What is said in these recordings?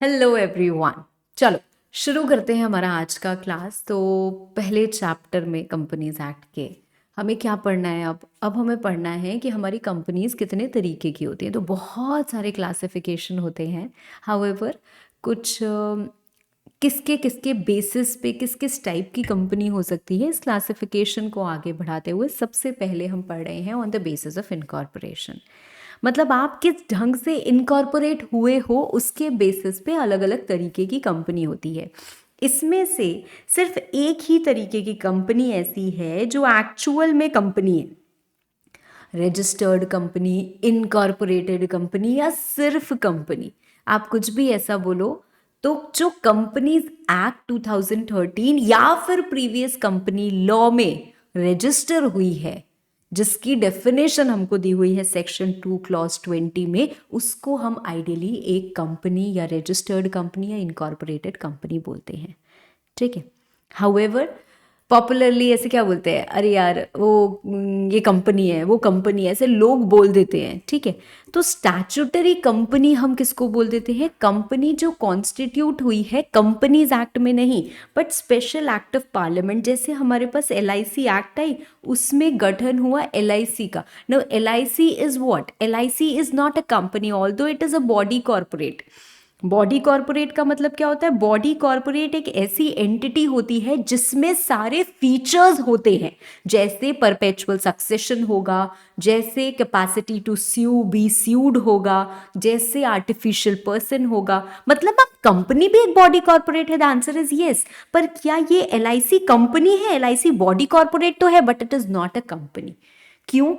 Hello everyone. चलो शुरू करते हैं हमारा आज का क्लास। तो पहले चैप्टर में कंपनीज एक्ट के हमें क्या पढ़ना है? अब हमें पढ़ना है कि हमारी कंपनीज कितने तरीके की होती हैं। तो बहुत सारे क्लासिफिकेशन होते हैं। हाउएवर कुछ किसके किसके बेसिस पे किस किस टाइप की कंपनी हो सकती है, इस क्लासिफिकेशन को आगे बढ़ाते हुए सबसे पहले हम पढ़ रहे हैं on the basis of incorporation. मतलब आप किस ढंग से इनकॉर्पोरेट हुए हो उसके बेसिस पे अलग अलग तरीके की कंपनी होती है। इसमें से सिर्फ एक ही तरीके की कंपनी ऐसी है जो एक्चुअल में कंपनी है, रजिस्टर्ड कंपनी, इनकॉर्पोरेटेड कंपनी या सिर्फ कंपनी। आप कुछ भी ऐसा बोलो तो जो कंपनीज एक्ट 2013 या फिर प्रीवियस कंपनी लॉ में रजिस्टर हुई है, जिसकी डेफिनेशन हमको दी हुई है सेक्शन 2 क्लॉज 20 में, उसको हम आइडियली एक कंपनी या रजिस्टर्ड कंपनी या इनकॉर्पोरेटेड कंपनी बोलते हैं। ठीक है। हाउएवर पॉपुलरली ऐसे क्या बोलते हैं, अरे यार वो ये कंपनी है, वो कंपनी है, ऐसे लोग बोल देते हैं। ठीक है। तो स्टैट्यूटरी कंपनी हम किसको बोल देते हैं? कंपनी जो कॉन्स्टिट्यूट हुई है कंपनीज एक्ट में नहीं, but special act of parliament. जैसे हमारे पास LIC एक्ट आई, उसमें गठन हुआ LIC का। No, LIC is what? LIC is not a company although it is a body corporate. Body corporate का मतलब क्या होता है? बॉडी कॉर्पोरेट एक ऐसी एंटिटी होती है जिसमें सारे फीचर्स होते हैं, जैसे परपेचुअल सक्सेशन होगा, जैसे capacity to sue be sued होगा, जैसे आर्टिफिशियल पर्सन होगा। मतलब अब कंपनी भी एक बॉडी कॉर्पोरेट है। The answer is yes. पर क्या ये LIC कंपनी है? LIC बॉडी कॉर्पोरेट तो है but it is not a company. क्यों?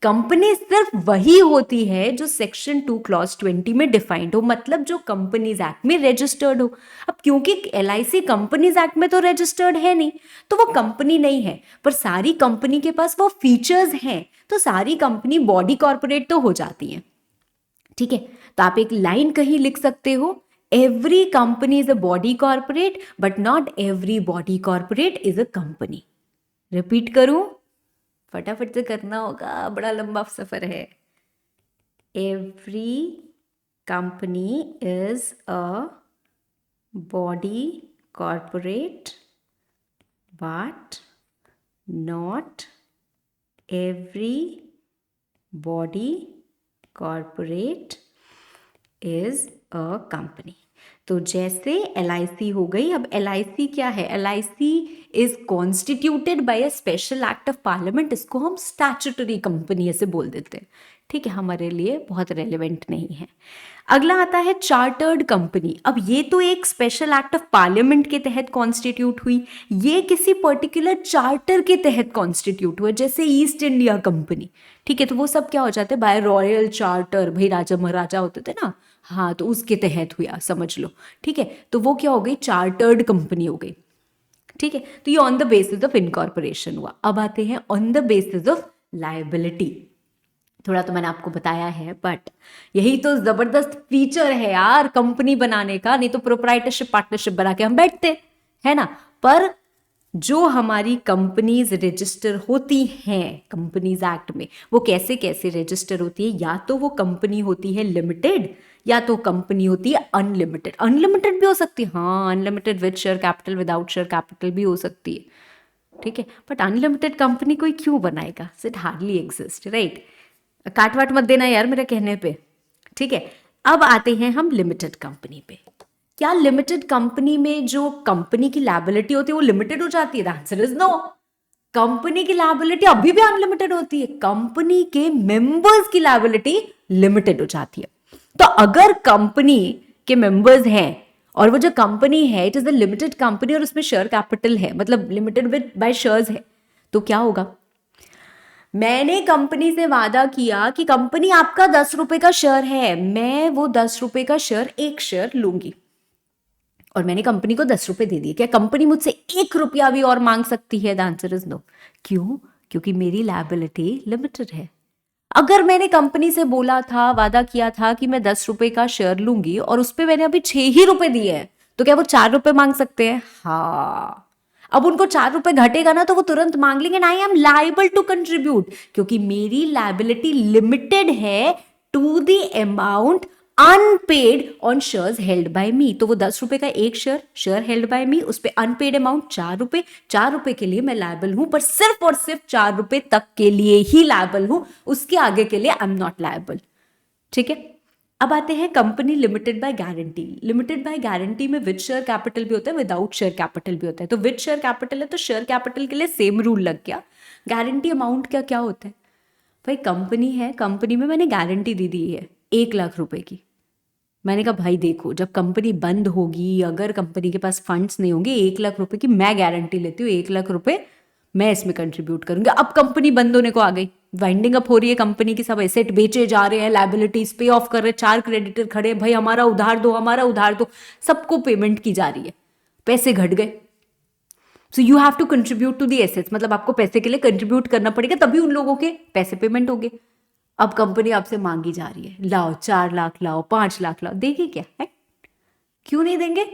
कंपनी सिर्फ वही होती है जो सेक्शन 2 क्लॉज 20 में डिफाइंड हो, मतलब जो कंपनीज एक्ट में रजिस्टर्ड हो। अब क्योंकि LIC कंपनीज एक्ट में तो रजिस्टर्ड है नहीं, तो वो कंपनी नहीं है। पर सारी कंपनी के पास वो फीचर्स हैं, तो सारी कंपनी बॉडी कॉर्पोरेट तो हो जाती है। ठीक है। तो आप एक लाइन कहीं लिख सकते हो, every company is a body corporate but not every body corporate is a company. Repeat करूं? फटाफट से करना होगा, बड़ा लंबा सफर है। Every company is a body corporate but not every body corporate is a company. तो जैसे LIC हो गई। अब LIC क्या है? LIC is constituted by a special act of parliament. इसको हम स्टैट्यूटरी कंपनी ऐसे बोल देते हैं। ठीक है, हमारे लिए बहुत रेलेवेंट नहीं है। अगला आता है चार्टर्ड कंपनी। अब ये तो एक स्पेशल एक्ट ऑफ पार्लियामेंट के तहत कॉन्स्टिट्यूट हुई, ये किसी पर्टिकुलर चार्टर के तहत कॉन्स्टिट्यूट हुआ, जैसे ईस्ट इंडिया कंपनी। ठीक है। तो वो सब क्या हो जाते हैं? By royal charter. भाई राजा महाराजा होते थे ना, हाँ, तो उसके तहत हुआ, समझ लो। ठीक है। तो वो क्या हो गई? चार्टर्ड कंपनी हो गई। ठीक है। तो ये on the basis of incorporation हुआ। अब आते हैं on the basis of liability. थोड़ा तो मैंने आपको बताया है, बट यही तो जबरदस्त फीचर है यार कंपनी बनाने का। नहीं तो प्रोप्राइटरशिप पार्टनरशिप बना के हम बैठते, है ना। पर जो हमारी कंपनीज रजिस्टर होती हैं कंपनीज एक्ट में, वो कैसे कैसे रजिस्टर होती है? या तो वो कंपनी होती है लिमिटेड, या तो कंपनी होती है अनलिमिटेड। अनलिमिटेड भी हो सकती है, हाँ, unlimited with share capital, without share capital भी हो सकती है। ठीक है। बट अनलिमिटेड कंपनी कोई क्यों बनाएगा? It hardly exist, right. काट वाट मत देना यार मेरे कहने पे। ठीक है। अब आते हैं हम लिमिटेड कंपनी पे। क्या लिमिटेड कंपनी में जो कंपनी की लायबिलिटी होती है वो लिमिटेड हो जाती है? The answer is no. Company की लायबिलिटी अभी भी अनलिमिटेड होती है। कंपनी के मेंबर्स की लायबिलिटी लिमिटेड हो जाती है। तो अगर कंपनी के मेंबर्स हैं और वो जो कंपनी है it is a limited company और उसमें शेयर कैपिटल है, मतलब लिमिटेड विद बाय शेयर्स है, तो क्या होगा? मैंने कंपनी से वादा किया कि कंपनी आपका 10 रुपए का शेयर है, मैं वो 10 रुपए का शेयर, एक शेयर लूंगी, और मैंने कंपनी को 10 रुपए दे दिए। क्या कंपनी मुझसे 1 रुपया भी और मांग सकती है? The answer is no. क्यों? क्योंकि मेरी लायबिलिटी लिमिटेड है। अगर मैंने कंपनी से बोला था, वादा किया था कि मैं 10 रुपए का शेयर लूंगी और उस पर मैंने अभी 6 ही रुपए दिए हैं, तो क्या वो 4 रुपए मांग सकते हैं? हाँ। अब उनको 4 रुपए घटेगा ना तो वो तुरंत मांग लेंगे, I am liable to contribute, क्योंकि मेरी लायबिलिटी लिमिटेड है to the amount unpaid on shares held by me. तो वो 10 रुपए का एक शेयर हेल्ड बाय मी, उस पर अनपेड अमाउंट 4 रुपए। 4 रुपए के लिए मैं लायबल हूं, पर सिर्फ और सिर्फ 4 रुपए तक के लिए ही लायबल हूं, उसके आगे के लिए आई एम नॉट लायबल। ठीक है, अब आते हैं company limited by guarantee. Limited by guarantee में विद शेयर कैपिटल भी होता है, विदाउट शेयर कैपिटल भी होता है। तो विद शेयर कैपिटल है तो शेयर कैपिटल के लिए सेम रूल लग गया। गारंटी अमाउंट का क्या होता है? भाई कंपनी है, कंपनी में मैंने गारंटी दे दी है 1 लाख रुपए की। मैंने कहा भाई देखो, जब कंपनी बंद होगी, अगर कंपनी के पास फंड्स नहीं होंगे, 1 लाख रुपए की मैं गारंटी लेती हूँ, 1 लाख रुपए मैं इसमें कंट्रीब्यूट करूंगी। अब कंपनी बंद होने को आ गई, वाइंडिंग अप हो रही है कंपनी की, सब एसेट बेचे जा रहे हैं, लायबिलिटीज पे ऑफ कर रहे हैं, 4 क्रेडिटर खड़े हैं, भाई हमारा उधार दो, हमारा उधार दो, सबको पेमेंट की जा रही है, पैसे घट गए। So you have to contribute to the assets, मतलब आपको पैसे के लिए कंट्रीब्यूट करना पड़ेगा, तभी उन लोगों के पैसे पेमेंट होंगे। अब कंपनी आपसे मांगी जा रही है, लाओ 4 लाख लाओ, 5 लाख लाओ, देंगे क्या है? क्यों नहीं देंगे?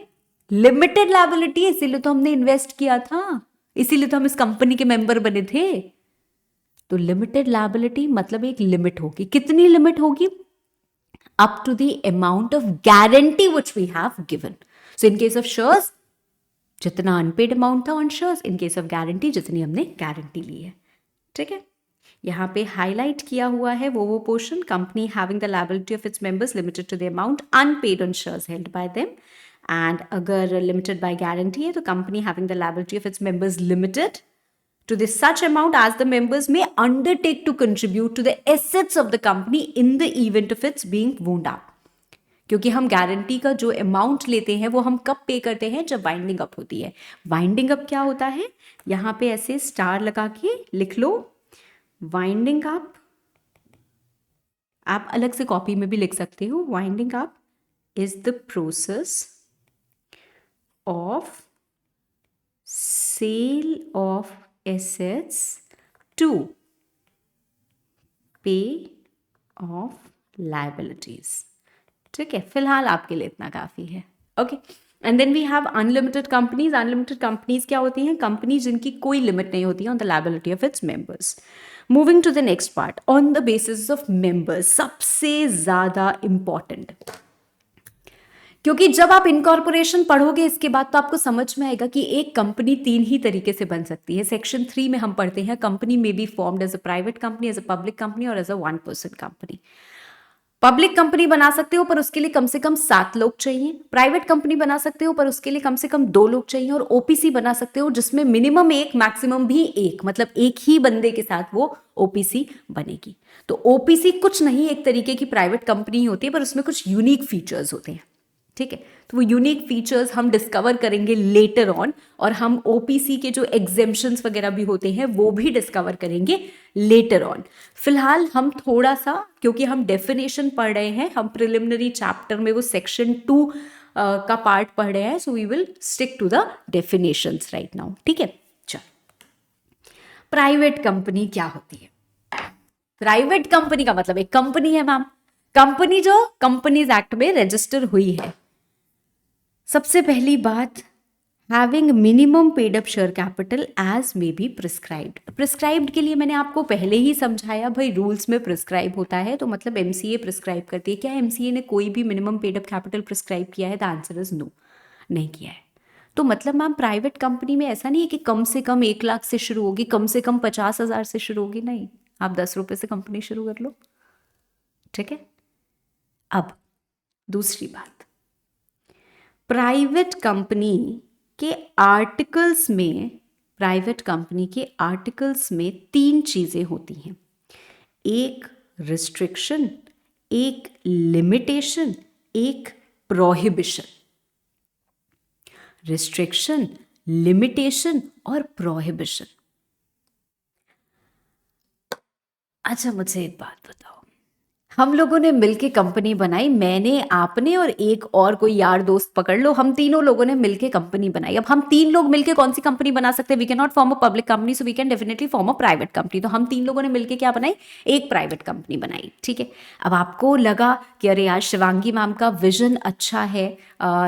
लिमिटेड लायबिलिटी है, इसीलिए तो हमने इन्वेस्ट किया था, इसीलिए तो हम इस कंपनी के मेंबर बने थे। तो लिमिटेड लायबिलिटी मतलब एक लिमिट होगी। कितनी लिमिट होगी? Up to the amount of guarantee which we have given. So in case of shares जितना अनपेड अमाउंट था on shares, in case of guarantee जितनी हमने गारंटी ली है। ठीक है, यहाँ पे हाईलाइट किया हुआ है वो portion, company having the liability of its members limited to the amount unpaid on shares held by them. And अगर लिमिटेड बाय गारंटी है तो company having the liability of its members limited to the such amount as the members may undertake to contribute to the assets of the company in the event of its being wound up। क्योंकि हम guarantee का जो amount लेते हैं वो हम कब पे करते हैं? जब वाइंडिंग अप होती है। वाइंडिंग अप क्या होता है? यहाँ पे ऐसे स्टार लगा के लिख लो, वाइंडिंग अप, आप अलग से कॉपी में भी लिख सकते हो। Winding up is the process of sale of assets to pay off liabilities। ठीक है, फिलहाल आपके लिए इतना काफी है। Okay, and then we have unlimited companies. Unlimited companies क्या होती हैं? कंपनी जिनकी कोई लिमिट नहीं होती है on the liability of its members. Moving to the next part, on the basis of members, सबसे ज्यादा इंपॉर्टेंट, क्योंकि जब आप इनकॉर्पोरेशन पढ़ोगे इसके बाद तो आपको समझ में आएगा कि एक कंपनी 3 ही तरीके से बन सकती है। सेक्शन 3 में हम पढ़ते हैं कंपनी में be formed as a private company, as a public company as a अ 1 पर्सन कंपनी। पब्लिक कंपनी बना सकते हो पर उसके लिए कम से कम 7 लोग चाहिए, प्राइवेट कंपनी बना सकते हो पर उसके लिए कम से कम 2 लोग चाहिए, और ओपीसी बना सकते हो जिसमें मिनिमम 1 मैक्सिमम भी 1, मतलब एक ही बंदे के साथ वो ओपीसी बनेगी। तो ओपीसी कुछ नहीं, एक तरीके की प्राइवेट कंपनी होती है पर उसमें कुछ यूनिक फीचर्स होते हैं। ठीक है, तो वो यूनिक फीचर्स हम डिस्कवर करेंगे लेटर ऑन, और हम ओपीसी के जो एग्जेम्पशंस वगैरह भी होते हैं वो भी डिस्कवर करेंगे लेटर ऑन। फिलहाल हम थोड़ा सा, क्योंकि हम डेफिनेशन पढ़ रहे हैं, हम प्रिलिमिनरी चैप्टर में वो सेक्शन 2 का पार्ट पढ़ रहे हैं, so we will stick to the definitions right now. ठीक है, चलो, प्राइवेट कंपनी क्या होती है? प्राइवेट कंपनी का मतलब एक कंपनी है मैम, कंपनी जो कंपनीज एक्ट में रजिस्टर हुई है। सबसे पहली बात, having minimum paid up share capital as may be prescribed. Prescribed के लिए मैंने आपको पहले ही समझाया, भाई रूल्स में प्रिस्क्राइब होता है तो मतलब एमसीए प्रिस्क्राइब करती है। क्या एमसीए ने कोई भी minimum paid up capital prescribe किया है? द आंसर इज नो, नहीं किया है। तो मतलब मैम प्राइवेट कंपनी में ऐसा नहीं है कि कम से कम 1 लाख से शुरू होगी, कम से कम 50,000 से शुरू होगी, नहीं, आप 10 रुपए से कंपनी शुरू कर लो। ठीक है, अब दूसरी बात, प्राइवेट कंपनी के आर्टिकल्स में, प्राइवेट कंपनी के आर्टिकल्स में 3 चीजें होती हैं, एक रिस्ट्रिक्शन, एक लिमिटेशन, एक प्रोहिबिशन। रिस्ट्रिक्शन, लिमिटेशन और प्रोहिबिशन। अच्छा, मुझे एक बात बताओ, हम लोगों ने मिलके कंपनी बनाई, मैंने, आपने और एक और कोई यार दोस्त पकड़ लो, हम तीनों लोगों ने मिलके कंपनी बनाई। अब हम 3 लोग मिलके कौन सी कंपनी बना सकते हैं? We can not form a public company, so we can definitely form a private company. तो हम 3 लोगों ने मिलके क्या बनाई? एक प्राइवेट कंपनी बनाई। ठीक है, अब आपको लगा कि अरे यार शिवांगी मैम का विजन अच्छा है,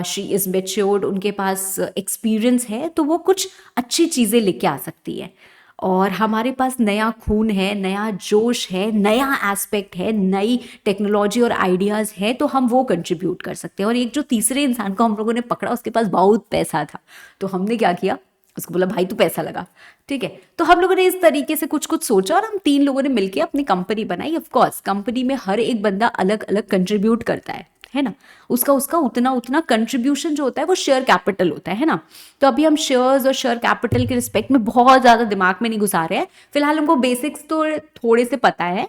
शी इज मेच्योर्ड, उनके पास एक्सपीरियंस है, तो वो कुछ अच्छी चीजें लेके आ सकती है। और हमारे पास नया खून है, नया जोश है, नया एस्पेक्ट है, नई टेक्नोलॉजी और आइडियाज़ है, तो हम वो कंट्रीब्यूट कर सकते हैं। और एक जो तीसरे इंसान को हम लोगों ने पकड़ा, उसके पास बहुत पैसा था, तो हमने क्या किया, उसको बोला भाई तू पैसा लगा, ठीक है। तो हम लोगों ने इस तरीके से कुछ कुछ सोचा और हम 3 लोगों ने मिलकर अपनी कंपनी बनाई। ऑफ कोर्स कंपनी में हर एक बंदा अलग अलग कंट्रीब्यूट करता है ना, उसका उसका उतना उतना कंट्रीब्यूशन जो होता है वो शेयर कैपिटल होता है ना। तो अभी हम शेयर्स और शेयर कैपिटल के रिस्पेक्ट में बहुत ज़्यादा दिमाग में नहीं घुसा रहे हैं, फिलहाल हमको बेसिक्स तो थोड़े से पता है।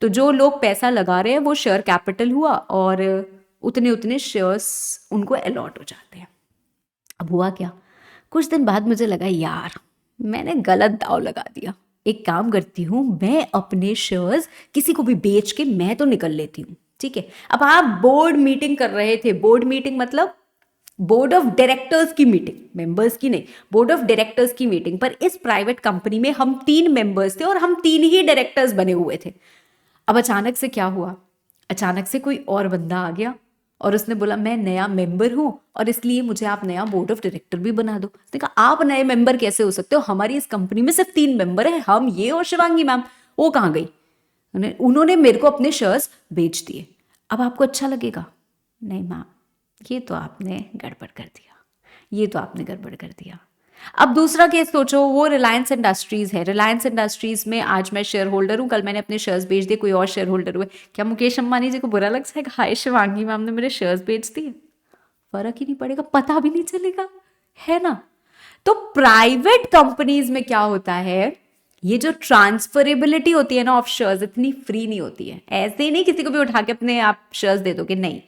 तो जो लोग पैसा लगा रहे हैं वो शेयर कैपिटल हुआ और उतने उतने शेयर्स उनको अलॉट हो जाते हैं। अब हुआ क्या, कुछ दिन बाद मुझे लगा यार मैंने गलत दाव लगा दिया, एक काम करती हूँ, मैं अपने शेयर्स किसी को भी बेच के मैं तो निकल लेती हूँ, ठीक है। अब आप बोर्ड मीटिंग कर रहे थे, बोर्ड मीटिंग मतलब बोर्ड ऑफ डायरेक्टर्स की मीटिंग, मेंबर्स की नहीं, बोर्ड ऑफ डायरेक्टर्स की मीटिंग। पर इस प्राइवेट कंपनी में हम 3 मेंबर्स थे और हम 3 ही डायरेक्टर्स बने हुए थे। अब अचानक से क्या हुआ, अचानक से कोई और बंदा आ गया और उसने बोला मैं नया मेंबर हूं और इसलिए मुझे आप नया बोर्ड ऑफ डायरेक्टर भी बना दो। उसने कहा आप नए मेंबर कैसे हो सकते हो, हमारी इस कंपनी में सिर्फ 3 मेंबर है, हम ये और शिवांगी मैम। वो कहाँ गई, उन्होंने मेरे को अपने शेयर्स बेच दिए। अब आपको अच्छा लगेगा, नहीं मैम ये तो आपने गड़बड़ कर दिया, ये तो आपने गड़बड़ कर दिया। अब दूसरा केस सोचो, वो रिलायंस इंडस्ट्रीज है, रिलायंस इंडस्ट्रीज में आज मैं शेयर होल्डर हूँ, कल मैंने अपने शेयर्स बेच दिए, कोई और शेयर होल्डर हुए, क्या मुकेश अंबानी जी को बुरा लग जाएगा हाय शिवांगी मैम ने मेरे शेयर्स बेच दिए? फर्क ही नहीं पड़ेगा, पता भी नहीं चलेगा, है ना। तो प्राइवेट कंपनीज में क्या होता है, ये जो ट्रांसफरेबिलिटी होती है ना ऑफ शेयर्स, इतनी फ्री नहीं होती है। ऐसे ही नहीं किसी को भी उठा के अपने आप शेयर्स दे दोगे, नहीं।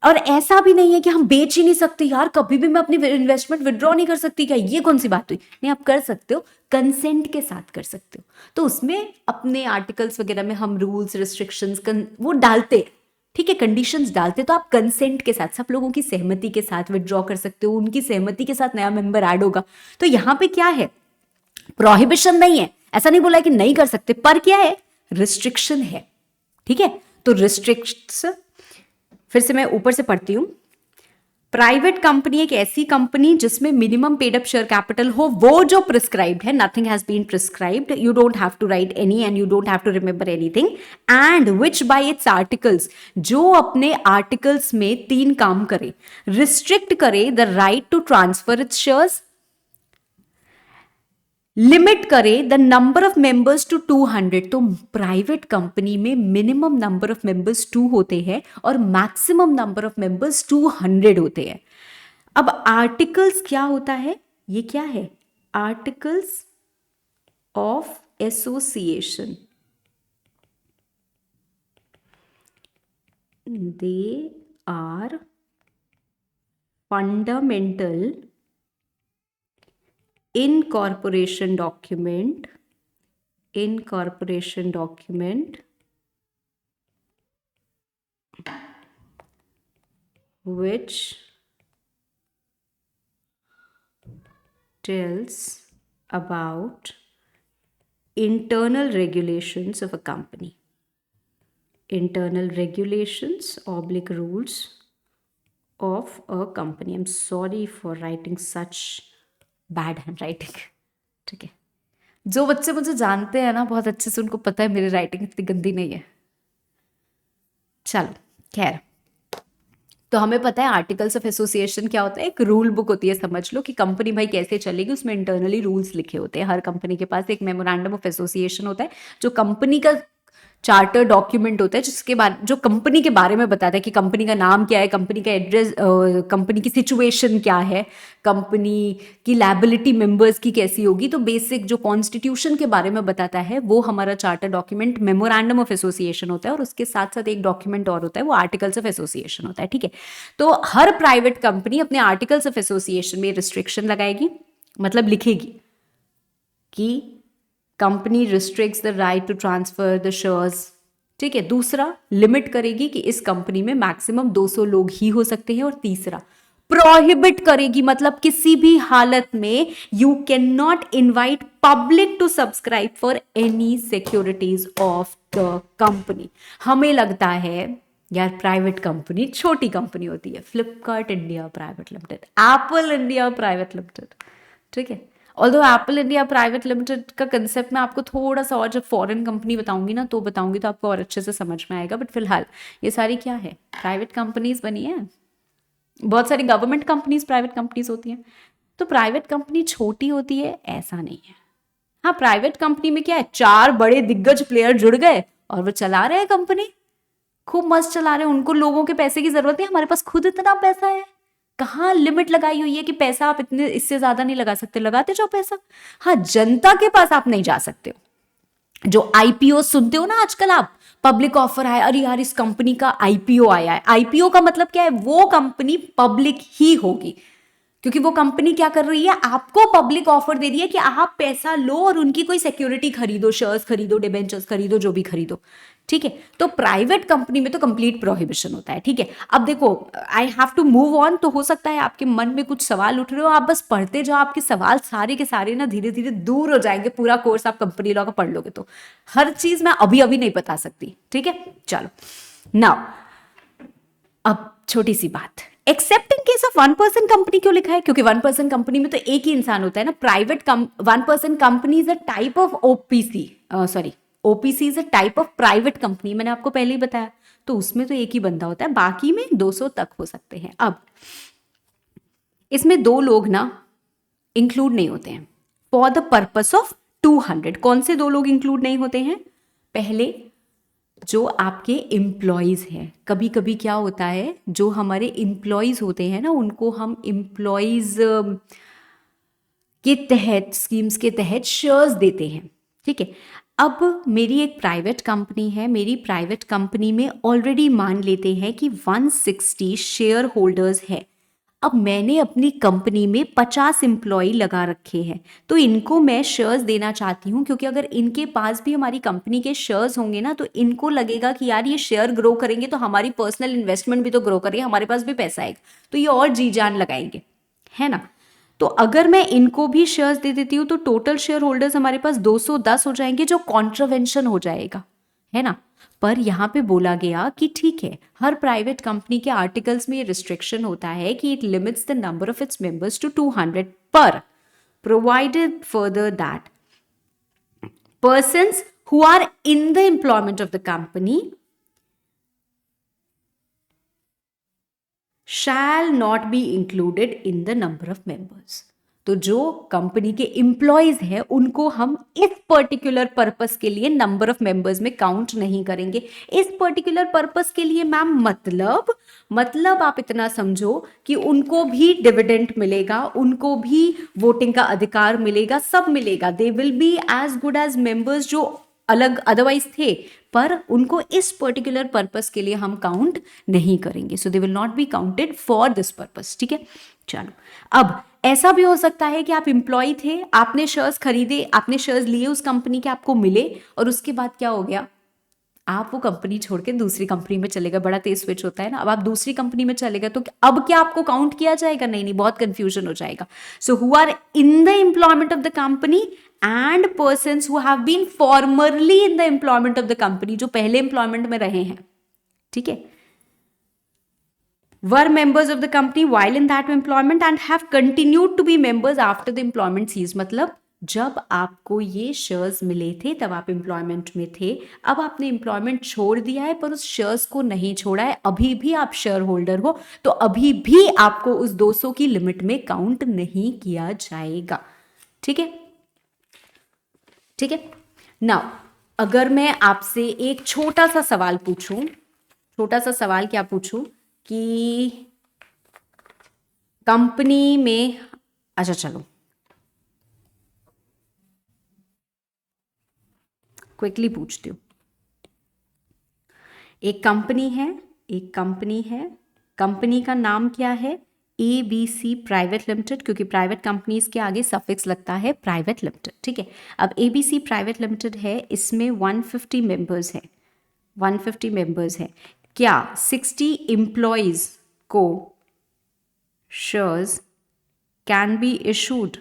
और ऐसा भी नहीं है कि हम बेच ही नहीं सकते यार, कभी भी मैं अपनी इन्वेस्टमेंट विड्रॉ नहीं कर सकती, क्या ये कौन सी बात हुई? नहीं, आप कर सकते हो, कंसेंट के साथ कर सकते हो। तो उसमें अपने आर्टिकल्स वगैरह में हम रूल्स रिस्ट्रिक्शंस वो डालते, ठीक है, कंडीशंस डालते, तो आप कंसेंट के साथ, सब लोगों की सहमति के साथ विड्रॉ कर सकते हो, उनकी सहमति के साथ नया मेंबर ऐड होगा। तो यहाँ पे क्या है, प्रोहिबिशन नहीं है, ऐसा नहीं बोला है कि नहीं कर सकते, पर क्या है, रिस्ट्रिक्शन है, ठीक है। तो रिस्ट्रिक्शन, फिर से मैं ऊपर से पढ़ती हूं, प्राइवेट कंपनी एक ऐसी कंपनी जिसमें minimum paid up share capital हो, वो जो प्रिस्क्राइब्ड है, nothing has been prescribed, you don't have to write any and you don't have to remember anything, and which by its articles, जो अपने articles में 3 काम करे, रिस्ट्रिक्ट करे the right to transfer its shares, limit करे the number of members to 200। तो private company में minimum number of members 2 होते हैं और मैक्सिमम नंबर ऑफ मेंबर्स 200 होते हैं। अब आर्टिकल्स क्या होता है, ये क्या है, articles of association, they are fundamental incorporation document which tells about internal regulations of a company, internal regulations / rules of a company. I'm sorry for writing such bad hand writing, ठीक है। जो बच्चे मुझे जानते हैं ना बहुत अच्छे से, उनको पता है मेरी राइटिंग इतनी गंदी नहीं है। चलो खैर, तो हमें पता है आर्टिकल्स ऑफ एसोसिएशन क्या होता है, एक रूल बुक होती है, समझ लो कि कंपनी भाई कैसे चलेगी, उसमें इंटरनली रूल्स लिखे होते हैं। हर कंपनी के पास एक मेमोरेंडम ऑफ एसोसिएशन होता है जो कंपनी का चार्टर डॉक्यूमेंट होता है, जिसके बारे, जो कंपनी के बारे में बताता है कि कंपनी का नाम क्या है, कंपनी का एड्रेस, कंपनी की सिचुएशन क्या है, कंपनी की लायबिलिटी मेंबर्स की कैसी होगी। तो बेसिक जो कॉन्स्टिट्यूशन के बारे में बताता है वो हमारा charter document memorandum of association होता है, और उसके साथ साथ एक डॉक्यूमेंट और होता है, वो आर्टिकल्स ऑफ एसोसिएशन होता है, ठीक है। तो हर प्राइवेट कंपनी अपने आर्टिकल्स ऑफ एसोसिएशन में रिस्ट्रिक्शन लगाएगी, मतलब लिखेगी कि company restricts the right to transfer the shares, ठीक है। दूसरा, लिमिट करेगी कि इस कंपनी में मैक्सिमम 200 लोग ही हो सकते हैं। और तीसरा, प्रोहिबिट करेगी, मतलब किसी भी हालत में you can not invite public to subscribe for any securities of the company. हमें लगता है यार प्राइवेट कंपनी छोटी कंपनी होती है, Flipkart India private limited, Apple India private limited, ठीक है। Although Apple India private limited का कंसेप्ट मैं आपको थोड़ा सा और जब फॉरेन कंपनी बताऊंगी ना तो बताऊंगी, तो आपको और अच्छे से समझ में आएगा। बट फिलहाल ये सारी क्या है, प्राइवेट कंपनीज बनी है। बहुत सारी गवर्नमेंट कंपनीज प्राइवेट कंपनीज होती हैं। तो प्राइवेट कंपनी छोटी होती है ऐसा नहीं है। हाँ, प्राइवेट कंपनी में क्या है, 4 बड़े दिग्गज प्लेयर जुड़ गए और वो चला रहे हैं कंपनी, खूब मस्त चला रहे हैं। उनको लोगों के पैसे की जरूरत नहीं, हमारे पास खुद इतना पैसा है। कहाँ लिमिट लगाई हुई है कि पैसा आप इतने, इससे ज्यादा नहीं लगा सकते, लगाते जाओ पैसा। हाँ, जनता के पास आप नहीं जा सकते हो। जो आईपीओ सुनते हो ना आजकल आप, पब्लिक ऑफर आया, अरे यार इस कंपनी का आईपीओ आया है। आईपीओ का मतलब क्या है, वो कंपनी पब्लिक ही होगी, क्योंकि वो कंपनी क्या कर रही है, आपको पब्लिक ऑफर दे रही है कि आप पैसा लो और उनकी कोई सिक्योरिटी खरीदो, शेयर्स खरीदो, डिबेंचर्स खरीदो, जो भी खरीदो। ठीक है, तो प्राइवेट कंपनी में तो कंप्लीट प्रोहिबिशन होता है। ठीक है, अब देखो I have to move on. तो हो सकता है आपके मन में कुछ सवाल उठ रहे हो, आप बस पढ़ते जाओ, आपके सवाल सारे के सारे ना धीरे धीरे दूर हो जाएंगे। पूरा कोर्स आप कंपनी लॉ का पढ़ लोगे तो हर चीज मैं अभी अभी नहीं बता सकती। ठीक है, चलो नाउ अब छोटी सी बात, accept in case of 1% company क्यों लिखा है, क्योंकि 1% कंपनी में तो एक ही इंसान होता है ना। Private 1% company is a type of OPC, sorry OPC is a type of private company, मैंने आपको पहले ही बताया। तो उसमें तो एक ही बंदा होता है, बाकी में 200 तक हो सकते हैं। अब इसमें 2 लोग ना इंक्लूड नहीं होते हैं फॉर द पर्पस ऑफ 200। कौन से 2 लोग इंक्लूड नहीं होते हैं, पहले जो आपके एम्प्लॉयज हैं। कभी कभी क्या होता है, जो हमारे एम्प्लॉयज होते हैं ना, उनको हम एम्प्लॉयज के तहत, स्कीम्स के तहत शेयर्स देते हैं। ठीक है, अब मेरी एक प्राइवेट कंपनी है, मेरी प्राइवेट कंपनी में ऑलरेडी मान लेते हैं कि 160 शेयर होल्डर्स है। अब मैंने अपनी कंपनी में 50 एम्प्लॉय लगा रखे हैं, तो इनको मैं शेयर्स देना चाहती हूँ, क्योंकि अगर इनके पास भी हमारी कंपनी के शेयर्स होंगे ना, तो इनको लगेगा कि यार ये शेयर ग्रो करेंगे तो हमारी पर्सनल इन्वेस्टमेंट भी तो ग्रो करेगी, हमारे पास भी पैसा आएगा, तो ये और जी जान लगाएंगे, है ना। तो अगर मैं इनको भी शेयर्स दे देती हूँ तो टोटल शेयर होल्डर्स हमारे पास 210 हो जाएंगे, जो कॉन्ट्रवेंशन हो जाएगा, है ना। पर यहाँ पे बोला गया कि ठीक है, हर प्राइवेट कंपनी के आर्टिकल्स में ये रिस्ट्रिक्शन होता है कि it limits the number of its members to 200, पर provided further that persons who are in the employment of the company shall not be included in the number of members। तो जो company के employees हैं उनको हम इस particular purpose के लिए नंबर ऑफ मेंबर्स में काउंट नहीं करेंगे। इस पर्टिकुलर पर्पस के लिए मैम मतलब आप इतना समझो कि उनको भी डिविडेंड मिलेगा, उनको भी वोटिंग का अधिकार मिलेगा, सब मिलेगा। They will be as good as members जो अलग अदरवाइज थे, पर उनको इस पर्टिकुलर पर्पस के लिए हम काउंट नहीं करेंगे। So they will not be counted for this purpose. ठीक है, चलो अब ऐसा भी हो सकता है कि आप एम्प्लॉय थे, आपने शेयर्स खरीदे, आपने शेयर्स लिए उस कंपनी के, आपको मिले, और उसके बाद क्या हो गया, आप वो कंपनी छोड़ के दूसरी कंपनी में चले गए। बड़ा तेज स्विच होता है ना। अब आप दूसरी कंपनी में चले गए तो अब क्या आपको काउंट किया जाएगा? नहीं, बहुत कंफ्यूजन हो जाएगा। So who are in the employment of the company and persons who have been formerly in the employment of the company, जो पहले एम्प्लॉयमेंट में रहे हैं, ठीक है, were members of the company while in that employment and have continued to be members after the employment ceased। मतलब जब आपको ये शेयर्स मिले थे तब आप एम्प्लॉयमेंट में थे, अब आपने एम्प्लॉयमेंट छोड़ दिया है पर उस शेयर्स को नहीं छोड़ा है, अभी भी आप शेयर होल्डर हो, तो अभी भी आपको उस 200 की लिमिट में काउंट नहीं किया जाएगा। ठीक है, ठीक है। नाउ अगर मैं आपसे एक छोटा सा सवाल पूछूं, छोटा सा सवाल क्या पूछूं कि कंपनी में, अच्छा चलो क्विकली पूछती हूँ। एक कंपनी है, कंपनी का नाम क्या है? ABC प्राइवेट लिमिटेड, क्योंकि प्राइवेट कंपनीज के आगे सफिक्स लगता है प्राइवेट लिमिटेड। ठीक है, अब ABC प्राइवेट लिमिटेड है, इसमें 150 मेंबर्स है, 150 मेंबर्स है। क्या 60 एम्प्लॉयज को shares can be issued?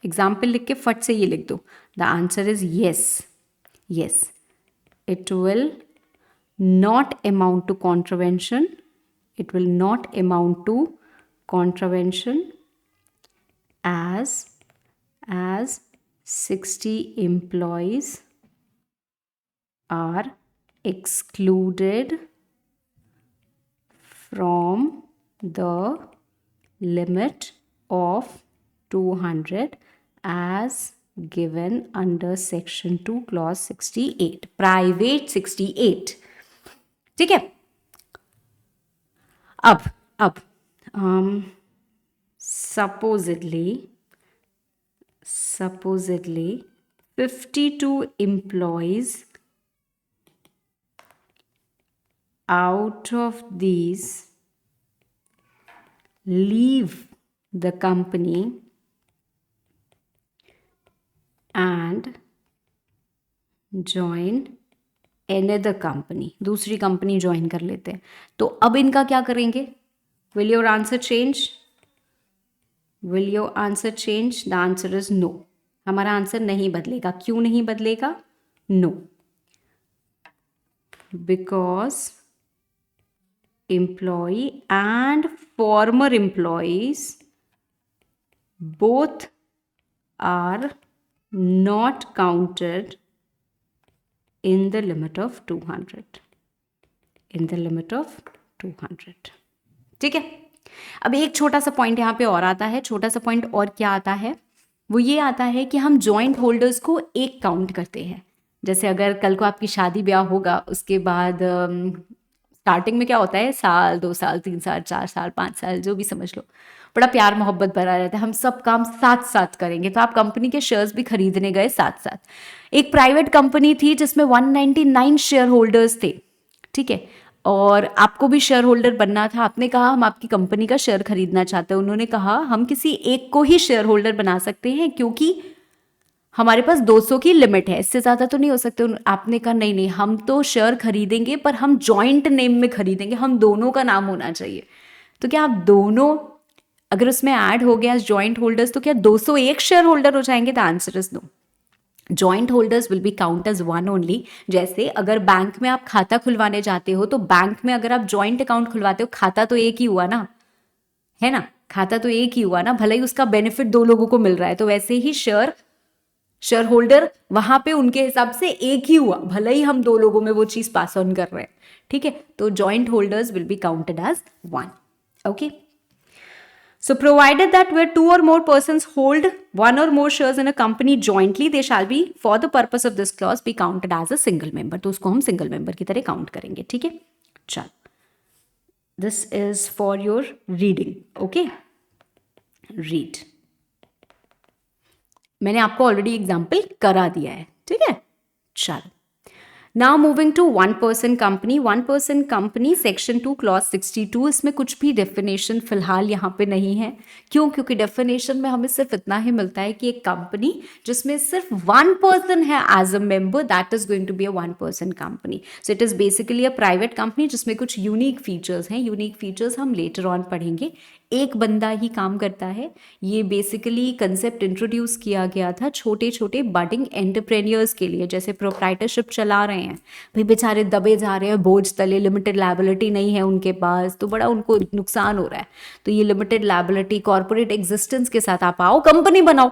Example लिख के फट से ये लिख दो। The answer is yes, it will not amount to contravention, it will not amount to contravention as as 60 employees are excluded from the limit of 200 as given under section 2 clause 68 private 68. ठीक है. अब supposedly 52 employees out of these leave the company and join another company. दूसरी company join कर लेते हैं. तो अब इनका क्या करेंगे? Will your answer change? Will your answer change? The answer is no. हमारा आंसर नहीं बदलेगा. क्यों नहीं बदलेगा? No. Because employee and former employees both are not counted in the limit of 200. In the limit of 200. ठीक है. अब एक छोटा सा पॉइंट यहाँ पे और आता है. छोटा सा पॉइंट और क्या आता है? वो ये आता है कि हम जॉइंट होल्डर्स को एक काउंट करते हैं. जैसे अगर कल को आपकी शादी ब्याह होगा, उसके बाद स्टार्टिंग में क्या होता है, साल 2 साल 3 साल 4 साल 5 साल जो भी समझ लो, बड़ा प्यार मोहब्बत भरा रहता है. हम सब काम साथ साथ करेंगे. तो आप कंपनी के शेयर्स भी खरीदने गए साथ साथ. एक प्राइवेट कंपनी थी जिसमें 199 शेयर होल्डर्स थे. ठीक है. और आपको भी शेयर होल्डर बनना था. आपने कहा हम आपकी कंपनी का शेयर खरीदना चाहते हैं. उन्होंने कहा हम किसी एक को ही शेयर होल्डर बना सकते हैं क्योंकि हमारे पास 200 की लिमिट है, इससे ज़्यादा तो नहीं हो सकते. आपने कहा नहीं नहीं, हम तो शेयर खरीदेंगे पर हम जॉइंट नेम में खरीदेंगे, हम दोनों का नाम होना चाहिए. तो क्या आप दोनों अगर उसमें ऐड हो गया जॉइंट होल्डर्स तो क्या 201 शेयर होल्डर हो जाएंगे? The answer is no. Joint holders will be count as one only. जैसे अगर बैंक में आप खाता खुलवाने जाते हो तो बैंक में अगर आप जॉइंट अकाउंट खुलवाते हो, खाता तो एक ही हुआ ना, है ना, खाता तो एक ही हुआ ना, भले ही उसका बेनिफिट 2 लोगों को मिल रहा है. तो वैसे ही शेयर होल्डर वहां पे उनके हिसाब से एक ही हुआ, भले ही हम 2 लोगों में वो चीज पास ऑन कर रहे हैं. ठीक है. तो joint holders will be counted as one. Okay. So provided that where 2 or more persons hold 1 or more shares in a company jointly, they shall be for the purpose of this clause be counted as a single member. तो उसको हम single member की तरह count करेंगे. ठीक है. चल, this is for your reading. Okay, read. मैंने आपको ऑलरेडी एग्जाम्पल करा दिया है. ठीक है. चल, now moving to 1 person company. 1 person company section 2 clause 62. इसमें कुछ भी डेफिनेशन फिलहाल यहाँ पे नहीं है. क्यों? क्योंकि डेफिनेशन में हमें सिर्फ इतना ही मिलता है कि एक कंपनी जिसमें सिर्फ 1 पर्सन है as a member, that is going to be a 1 person company. So it is basically a private company जिसमें कुछ यूनिक फीचर्स हैं. यूनिक फीचर्स हम लेटर ऑन पढ़ेंगे. एक बंदा ही काम करता है. ये बेसिकली कंसेप्ट इंट्रोड्यूस किया गया था छोटे छोटे बडिंग एंटरप्रेन्योर्स के लिए. जैसे प्रोप्राइटरशिप चला रहे हैं, भाई बेचारे दबे जा रहे हैं बोझ तले, लिमिटेड लायबिलिटी नहीं है उनके पास, तो बड़ा उनको नुकसान हो रहा है. तो ये लिमिटेड लायबिलिटी कॉर्पोरेट एग्जिस्टेंस के साथ आप आओ, कंपनी बनाओ.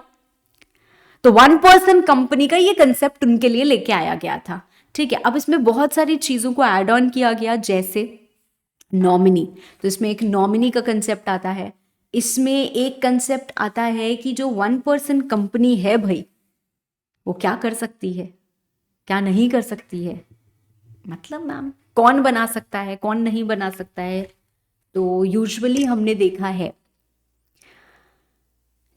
तो 1 पर्सन कंपनी का ये कंसेप्ट उनके लिए लेके आया गया था. ठीक है. अब इसमें बहुत सारी चीजों को ऐड ऑन किया गया, जैसे नॉमिनी. तो इसमें एक नॉमिनी का कंसेप्ट आता है. इसमें एक कंसेप्ट आता है कि जो 1 पर्सन कंपनी है भाई, वो क्या कर सकती है, क्या नहीं कर सकती है. मतलब मैम कौन बना सकता है, कौन नहीं बना सकता है. तो यूजुअली हमने देखा है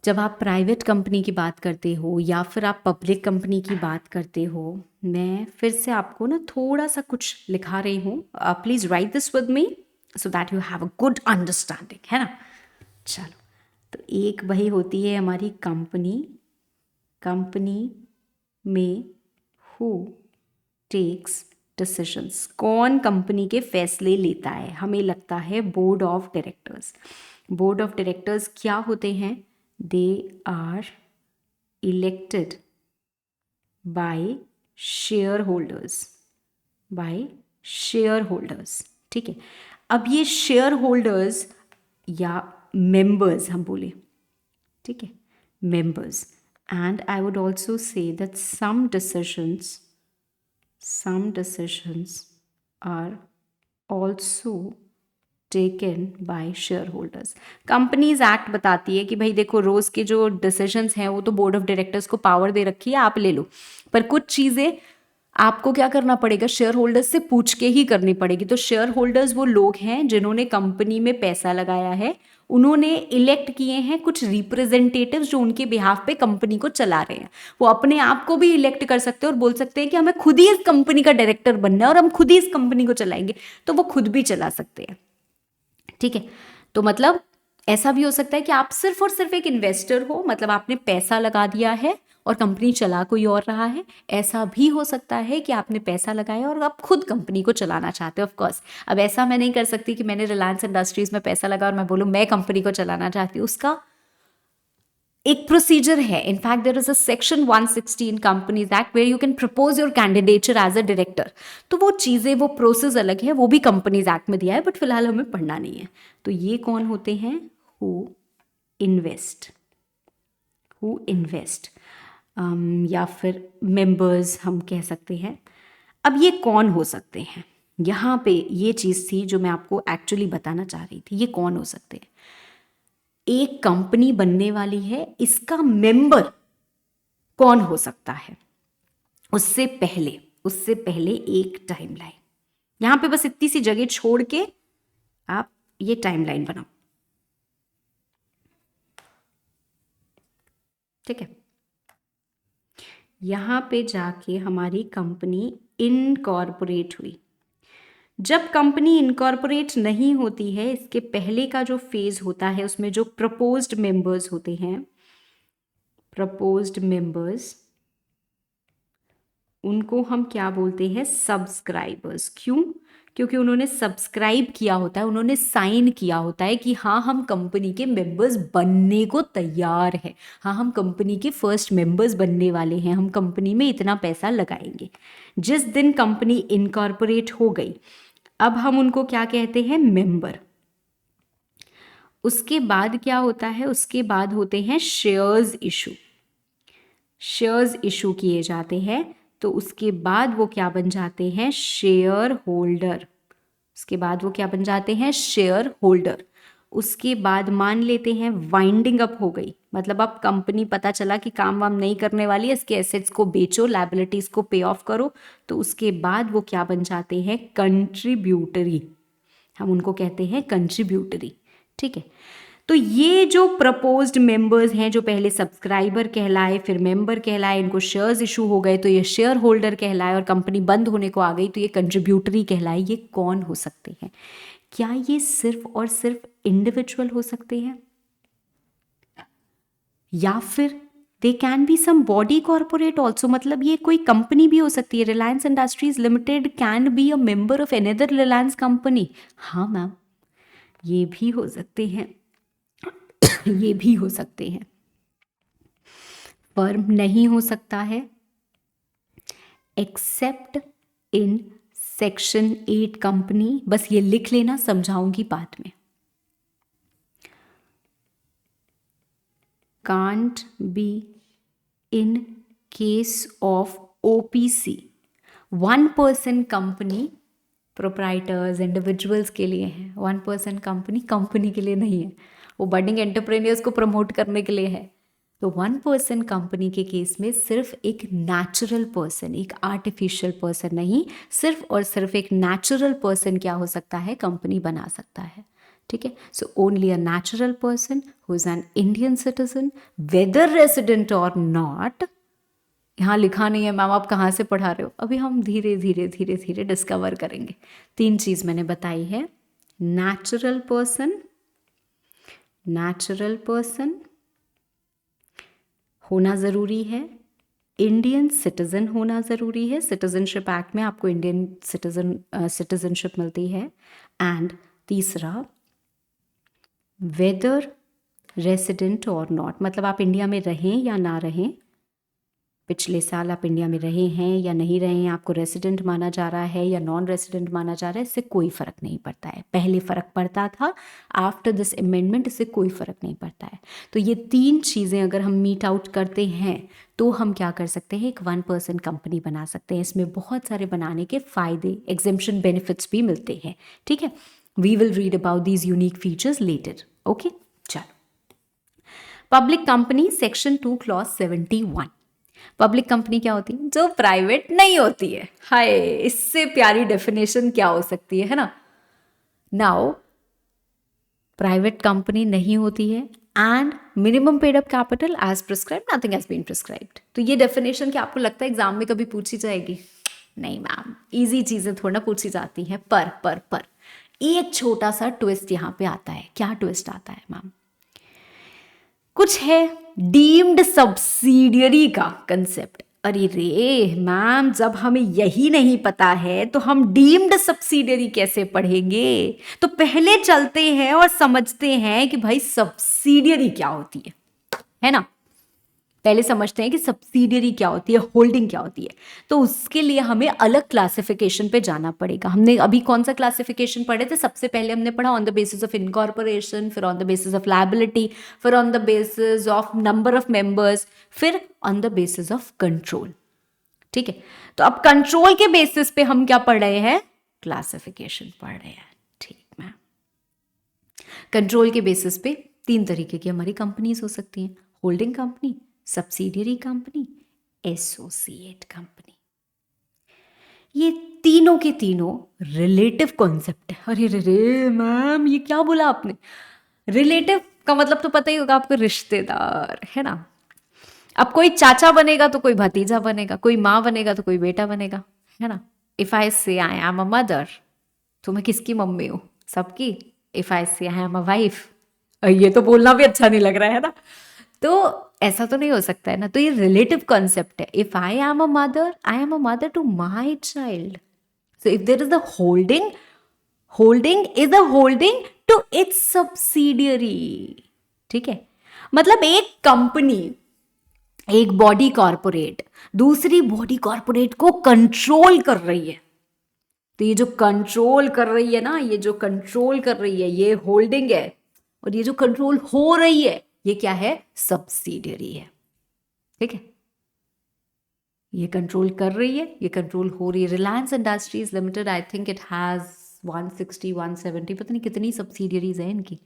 जब आप प्राइवेट कंपनी की बात करते हो या फिर आप पब्लिक कंपनी की बात करते हो, मैं फिर से आपको ना थोड़ा सा कुछ लिखा रही हूँ. Please write this with me so that you have a good understanding, है ना. चलो, तो एक वही होती है हमारी कंपनी. कंपनी में हु टेक्स डिसीजंस, कौन कंपनी के फैसले लेता है. हमें लगता है board of directors. Board of directors क्या होते हैं? They are elected by share holders. By share holders. ठीक है. अब ये शेयर होल्डर्स या मेंबर्स हम बोले, ठीक है, members. and I would also say that some decisions are also taken by share holders. Companies act बताती है कि भाई देखो, रोज के जो डिसीजंस हैं वो तो बोर्ड ऑफ डायरेक्टर्स को पावर दे रखी है, आप ले लो, पर कुछ चीजें आपको क्या करना पड़ेगा, शेयर होल्डर्स से पूछ के ही करनी पड़ेगी. तो शेयर होल्डर्स वो लोग हैं जिन्होंने कंपनी में पैसा लगाया है, उन्होंने इलेक्ट किए हैं कुछ रिप्रेजेंटेटिव्स जो उनके बिहाफ पे कंपनी को चला रहे हैं. वो अपने आप को भी इलेक्ट कर सकते हैं और बोल सकते हैं कि हमें खुद ही इस कंपनी का डायरेक्टर बनना है और हम खुद ही इस कंपनी को चलाएंगे, तो वो खुद भी चला सकते हैं. ठीक है, तो मतलब ऐसा भी हो सकता है कि आप सिर्फ और सिर्फ एक इन्वेस्टर हो, मतलब आपने पैसा लगा दिया है और कंपनी चला कोई और रहा है. ऐसा भी हो सकता है कि आपने पैसा लगाया और आप खुद कंपनी को चलाना चाहते हो. ऑफ कोर्स अब ऐसा मैं नहीं कर सकती कि मैंने रिलायंस इंडस्ट्रीज में पैसा लगा और मैं बोलूँ मैं कंपनी को चलाना चाहती हूँ. उसका एक प्रोसीजर है. In fact there is a section 116 companies act where you can propose your candidature as a director. तो वो चीज़ें, वो प्रोसेस अलग है, वो भी कंपनीज एक्ट में दिया है, बट फिलहाल हमें पढ़ना नहीं है. तो ये कौन होते हैं, हु इन्वेस्ट या फिर मेंबर्स हम कह सकते हैं. अब ये कौन हो सकते हैं, यहाँ पे ये चीज़ थी जो मैं आपको एक्चुअली बताना चाह रही थी. ये कौन हो सकते हैं, एक कंपनी बनने वाली है, इसका मेंबर कौन हो सकता है. उससे पहले एक टाइमलाइन, यहां पे बस इतनी सी जगह छोड़ के आप ये टाइमलाइन बनाओ. ठीक है, यहां पे जाके हमारी कंपनी इनकॉर्पोरेट हुई. जब कंपनी इनकॉर्पोरेट नहीं होती है, इसके पहले का जो फेज होता है उसमें जो प्रपोज्ड मेंबर्स होते हैं, प्रपोज्ड मेंबर्स, उनको हम क्या बोलते हैं, सब्सक्राइबर्स. क्यों, क्योंकि उन्होंने सब्सक्राइब किया होता है, उन्होंने साइन किया होता है कि हाँ हम कंपनी के मेंबर्स बनने को तैयार हैं, हाँ हम कंपनी के फर्स्ट मेंबर्स बनने वाले हैं, हम कंपनी में इतना पैसा लगाएंगे. जिस दिन कंपनी इनकॉर्पोरेट हो गई, अब हम उनको क्या कहते हैं, मेंबर. उसके बाद क्या होता है, उसके बाद होते हैं शेयर्स इशू. शेयर्स इशू किए जाते हैं, तो उसके बाद वो क्या बन जाते हैं, शेयर होल्डर. उसके बाद वो क्या बन जाते हैं, शेयर होल्डर. उसके बाद मान लेते हैं वाइंडिंग अप हो गई, मतलब अब कंपनी पता चला कि काम वाम नहीं करने वाली है, इसके एसेट्स को बेचो, लायबिलिटीज को पे ऑफ करो, तो उसके बाद वो क्या बन जाते हैं, कंट्रीब्यूटरी. हम उनको कहते हैं कंट्रीब्यूटरी. ठीक है, तो ये जो प्रपोज्ड मेंबर्स हैं, जो पहले सब्सक्राइबर कहलाए फिर मेंबर कहलाए, इनको शेयर्स इशू हो गए तो ये शेयर होल्डर कहलाए, और कंपनी बंद होने को आ गई तो ये कंट्रीब्यूटरी कहलाए. ये कौन हो सकते हैं, क्या ये सिर्फ और सिर्फ इंडिविजुअल हो सकते हैं, या फिर they can be some body corporate also, मतलब ये कोई कंपनी भी हो सकती है. Reliance Industries Limited can be a member of another Reliance company. हाँ मैम, ये भी हो सकते हैं, ये भी हो सकते हैं. फर्म नहीं हो सकता है एक्सेप्ट इन सेक्शन 8 कंपनी. बस ये लिख लेना, समझाऊंगी बाद में. Can't be in case of OPC. 1% company proprietors individuals के लिए है, 1% कंपनी कंपनी के लिए नहीं है, वो बडिंग एंटरप्रेन्योर्स को प्रमोट करने के लिए है. तो 1% कंपनी के केस में सिर्फ एक नेचुरल पर्सन, एक आर्टिफिशियल पर्सन नहीं, सिर्फ और सिर्फ एक नेचुरल पर्सन क्या हो सकता है, कंपनी बना सकता है. ठीक है, so only a natural person who is an Indian citizen whether resident और नॉट. यहाँ लिखा नहीं है मैम आप कहाँ से पढ़ा रहे हो, अभी हम धीरे धीरे धीरे धीरे डिस्कवर करेंगे. 3 चीज़ मैंने बताई है, नेचुरल पर्सन होना ज़रूरी है, इंडियन सिटीज़न होना ज़रूरी है, सिटीजनशिप एक्ट में आपको इंडियन सिटीजनशिप मिलती है. एंड तीसरा, वेदर रेसिडेंट और नॉट, मतलब आप इंडिया में रहें या ना रहें, पिछले साल आप इंडिया में रहे हैं या नहीं रहे हैं, आपको रेसिडेंट माना जा रहा है या नॉन रेसिडेंट माना जा रहा है, इससे कोई फ़र्क नहीं पड़ता है। पहले फ़र्क पड़ता था, आफ्टर दिस अमेंडमेंट इससे कोई फ़र्क नहीं पड़ता है। तो ये 3 चीज़ें अगर हम मीट आउट करते हैं तो हम क्या कर सकते हैं, एक 1 पर्सन कंपनी बना सकते हैं। इसमें बहुत सारे बनाने के फ़ायदे, एग्जेम्पशन, बेनिफिट्स भी मिलते हैं। ठीक है, we will read about these unique features later. Okay, चलो। Public company section 2 clause 71। Public company क्या होती है, जो प्राइवेट नहीं होती है। हाय, इससे प्यारी डेफिनेशन क्या हो सकती है ना। नाउ प्राइवेट कंपनी नहीं होती है and minimum paid up capital as prescribed, nothing has been prescribed. तो ये डेफिनेशन क्या आपको लगता है एग्जाम में कभी पूछी जाएगी? नहीं मैम, इजी चीजें थोड़ा पूछी जाती हैं। पर एक छोटा सा ट्विस्ट यहाँ पे आता है। क्या ट्विस्ट आता है मैम? कुछ है डीम्ड सब्सिडियरी का कंसेप्ट। अरे रे मैम, जब हमें यही नहीं पता है तो हम डीम्ड सब्सिडियरी कैसे पढ़ेंगे? तो पहले चलते हैं और समझते हैं कि भाई सब्सिडियरी क्या होती है ना। पहले समझते हैं कि सब्सिडियरी क्या होती है, होल्डिंग क्या होती है। तो उसके लिए हमें अलग क्लासिफिकेशन पे जाना पड़ेगा। हमने अभी कौन सा क्लासिफिकेशन पढ़े थे? सबसे पहले हमने पढ़ा on the basis of incorporation, फिर on the basis of liability, फिर on the basis of number of members, फिर on the basis of control. ठीक है, तो अब कंट्रोल के बेसिस पे हम क्या पढ़ रहे हैं? क्लासिफिकेशन पढ़ रहे हैं। ठीक मैम, कंट्रोल के बेसिस पे 3 तरीके की हमारी कंपनीज हो सकती हैं, holding company, subsidiary company, associate company. ये तीनों के तीनों रिलेटिव कॉन्सेप्ट है। अरे रे मैम, ये क्या बोला आपने? रिलेटिव का मतलब तो पता ही होगा आपको, रिश्तेदार, है ना। अब कोई चाचा बनेगा तो कोई भतीजा बनेगा, कोई माँ बनेगा तो कोई बेटा बनेगा, है ना। इफ आई से आई एम अ मदर, तो मैं किसकी मम्मी हूँ? सबकी। इफ आई से आई एम अ वाइफ, ये तो बोलना भी अच्छा नहीं लग रहा है ना। तो ऐसा तो नहीं हो सकता है ना। तो ये रिलेटिव कॉन्सेप्ट है। If I am a mother, I am a mother to my child. So if there is a holding, holding is a holding to its subsidiary. ठीक है, मतलब एक कंपनी, एक बॉडी कॉर्पोरेट दूसरी बॉडी कॉर्पोरेट को control कर रही है। तो ये जो कंट्रोल कर रही है ना, ये जो कंट्रोल कर रही है, ये होल्डिंग है। और ये जो कंट्रोल हो रही है, ये क्या है? सब्सिडियरी है। ठीक है, ये कंट्रोल कर रही है, ये कंट्रोल हो रही है। Reliance Industries limited, I think it has 160 170 पता नहीं कितनी सब्सिडियरीज हैं इनकी।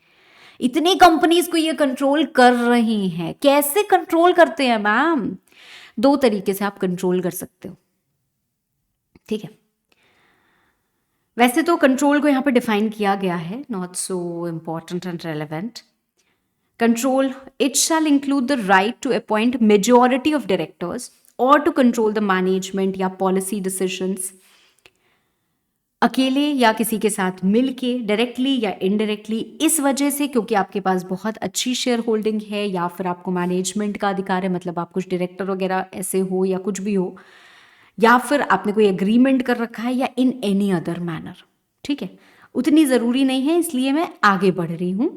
इतनी कंपनीज को ये कंट्रोल कर रही हैं। कैसे कंट्रोल करते हैं मैम? 2 तरीके से आप कंट्रोल कर सकते हो। ठीक है, वैसे तो कंट्रोल को यहाँ पे डिफाइन किया गया है, not so important and relevant. Control, it shall include the right to appoint majority of directors और टू कंट्रोल द मैनेजमेंट या पॉलिसी डिसीजंस, अकेले या किसी के साथ मिलके, डायरेक्टली या इनडायरेक्टली। इस वजह से क्योंकि आपके पास बहुत अच्छी शेयर होल्डिंग है, या फिर आपको मैनेजमेंट का अधिकार है, मतलब आप कुछ डायरेक्टर वगैरह ऐसे हो या कुछ भी हो, या फिर आपने कोई एग्रीमेंट कर रखा है, या इन एनी अदर मैनर। ठीक है, उतनी ज़रूरी नहीं है, इसलिए मैं आगे बढ़ रही हूँ।